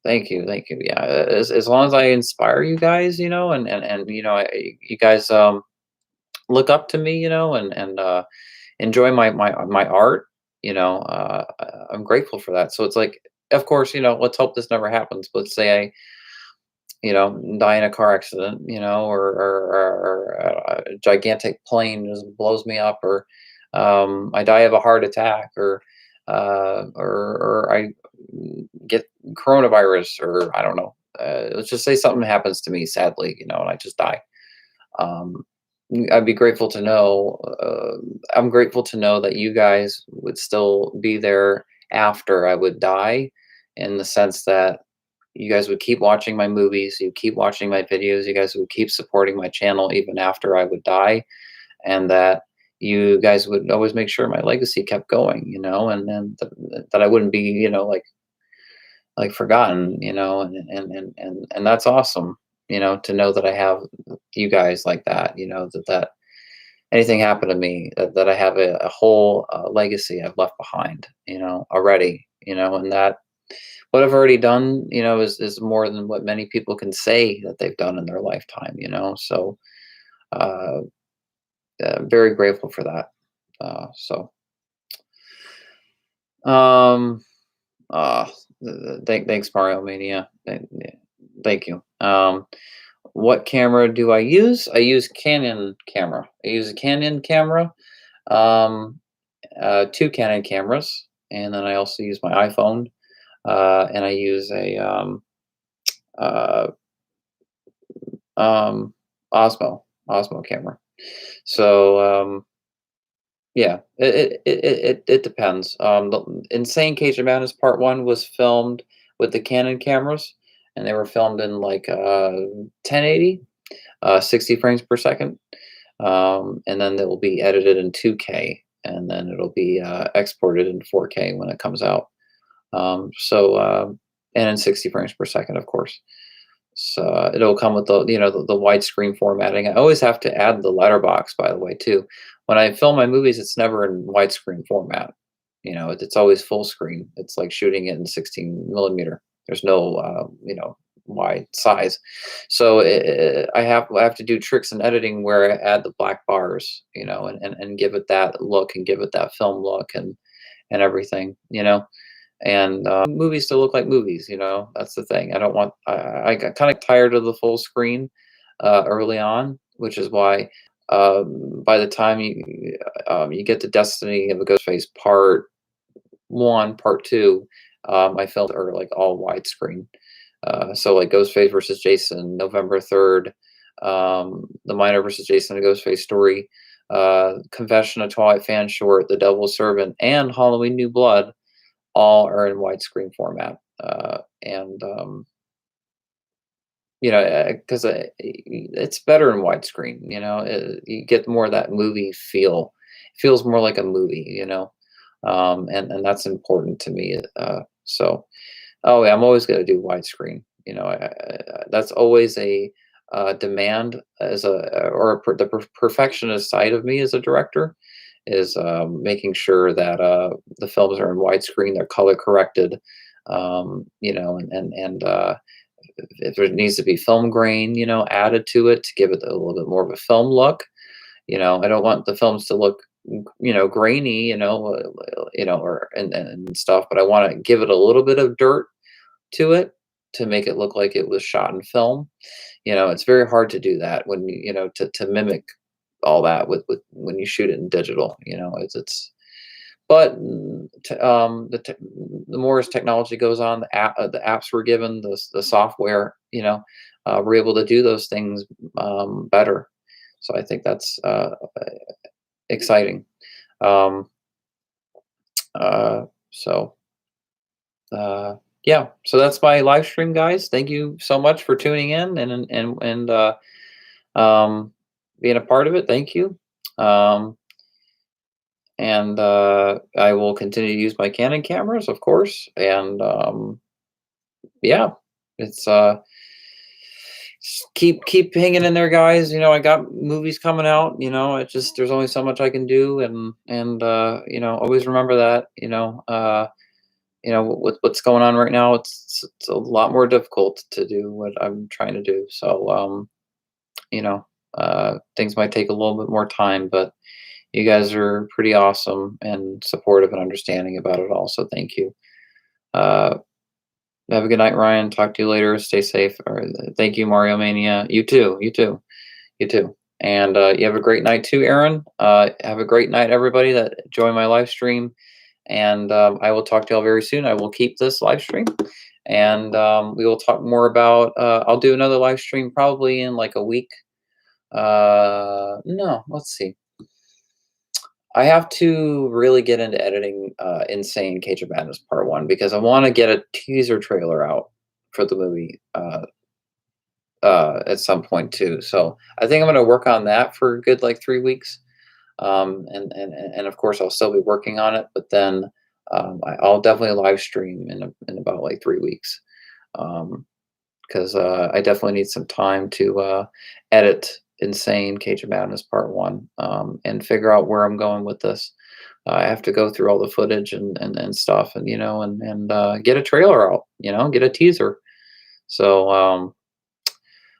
Thank you, thank you. Yeah, as long as I inspire you guys, and you guys look up to me, and enjoy my art, I'm grateful for that. So it's like, of course, let's hope this never happens. But let's say I, die in a car accident, or a gigantic plane just blows me up, or I die of a heart attack, or I get coronavirus, or I don't know. Let's just say something happens to me, sadly, and I just die. Um, I'd be grateful to know. I'm grateful to know that you guys would still be there after I would die, in the sense that you guys would keep watching my movies, you keep watching my videos, you guys would keep supporting my channel even after I would die, and that you guys would always make sure my legacy kept going, and then that I wouldn't be, like forgotten, and that's awesome, to know that I have you guys like that, that anything happened to me, that I have a whole legacy I've left behind, already, and that what I've already done, is more than what many people can say that they've done in their lifetime, So, uh, very grateful for that. So, um, uh, thanks, Mario Mania. Thank you. What camera do I use? I use Canon camera. I use a Canon camera, um, two Canon cameras, and then I also use my iPhone, and I use a uh, um, Osmo camera. So yeah, it depends. The Insane Cage of Madness Part One was filmed with the Canon cameras, and they were filmed in like 1080, 60 frames per second, and then it will be edited in 2K, and then it'll be exported in 4K when it comes out. And in 60 frames per second, of course. So it'll come with the widescreen formatting. I always have to add the letterbox, by the way, too. When I film my movies, it's never in widescreen format. It's always full screen. It's like shooting it in 16 millimeter. There's no wide size. So I have to do tricks in editing where I add the black bars, and give it that look and give it that film look and everything. And movies to look like movies. That's the thing. I got kind of tired of the full screen early on, which is why by the time you get to Destiny of the Ghostface Part One, Part Two, I filmed are like all widescreen. So like Ghostface versus Jason, November 3rd, the Miner versus Jason, and Ghostface story, Confession of Twilight Fan short, The Devil's Servant, and Halloween New Blood all are in widescreen format. And because it's better in widescreen. You get more of that movie feel. It feels more like a movie. And that's important to me. So, oh yeah, I'm always going to do widescreen. That's always a demand as the perfectionist side of me as a director is making sure that the films are in widescreen, they're color corrected, and if there needs to be film grain, added to it to give it a little bit more of a film look. I don't want the films to look, grainy, or and stuff, but I want to give it a little bit of dirt to it to make it look like it was shot in film. It's very hard to do that when to mimic all that with when you shoot it in digital. But the more as technology goes on, the apps we're given, the software, we're able to do those things better. So I think that's exciting. Um, so yeah, so that's my live stream, guys. Thank you so much for tuning in and um, being a part of it. Thank you. And I will continue to use my Canon cameras, of course. And yeah, it's keep hanging in there, guys. I got movies coming out. It just there's only so much I can do, and always remember that. With what's going on right now, it's a lot more difficult to do what I'm trying to do. So things might take a little bit more time, but you guys are pretty awesome and supportive and understanding about it all. So thank you. Uh, have a good night, Ryan. Talk to you later. Stay safe. Or thank you, Mario Mania. You too. You too. You too. And you have a great night too, Aaron. Have a great night, everybody that join my live stream. And I will talk to y'all very soon. I will keep this live stream, and we will talk more about. I'll do another live stream probably in like a week. No, let's see. I have to really get into editing Insane Cage of Madness Part 1 because I want to get a teaser trailer out for the movie at some point too. So I think I'm going to work on that for a good like 3 weeks. And of course I'll still be working on it, but then I'll definitely live stream in about like 3 weeks. Because I definitely need some time to edit Insane Cage of Madness Part 1, and figure out where I'm going with this. I have to go through all the footage and stuff, and get a trailer out, get a teaser. So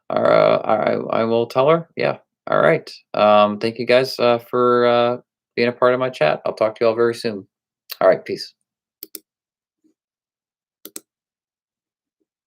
I will tell her. Yeah. All right. Thank you guys for being a part of my chat. I'll talk to you all very soon. All right. Peace.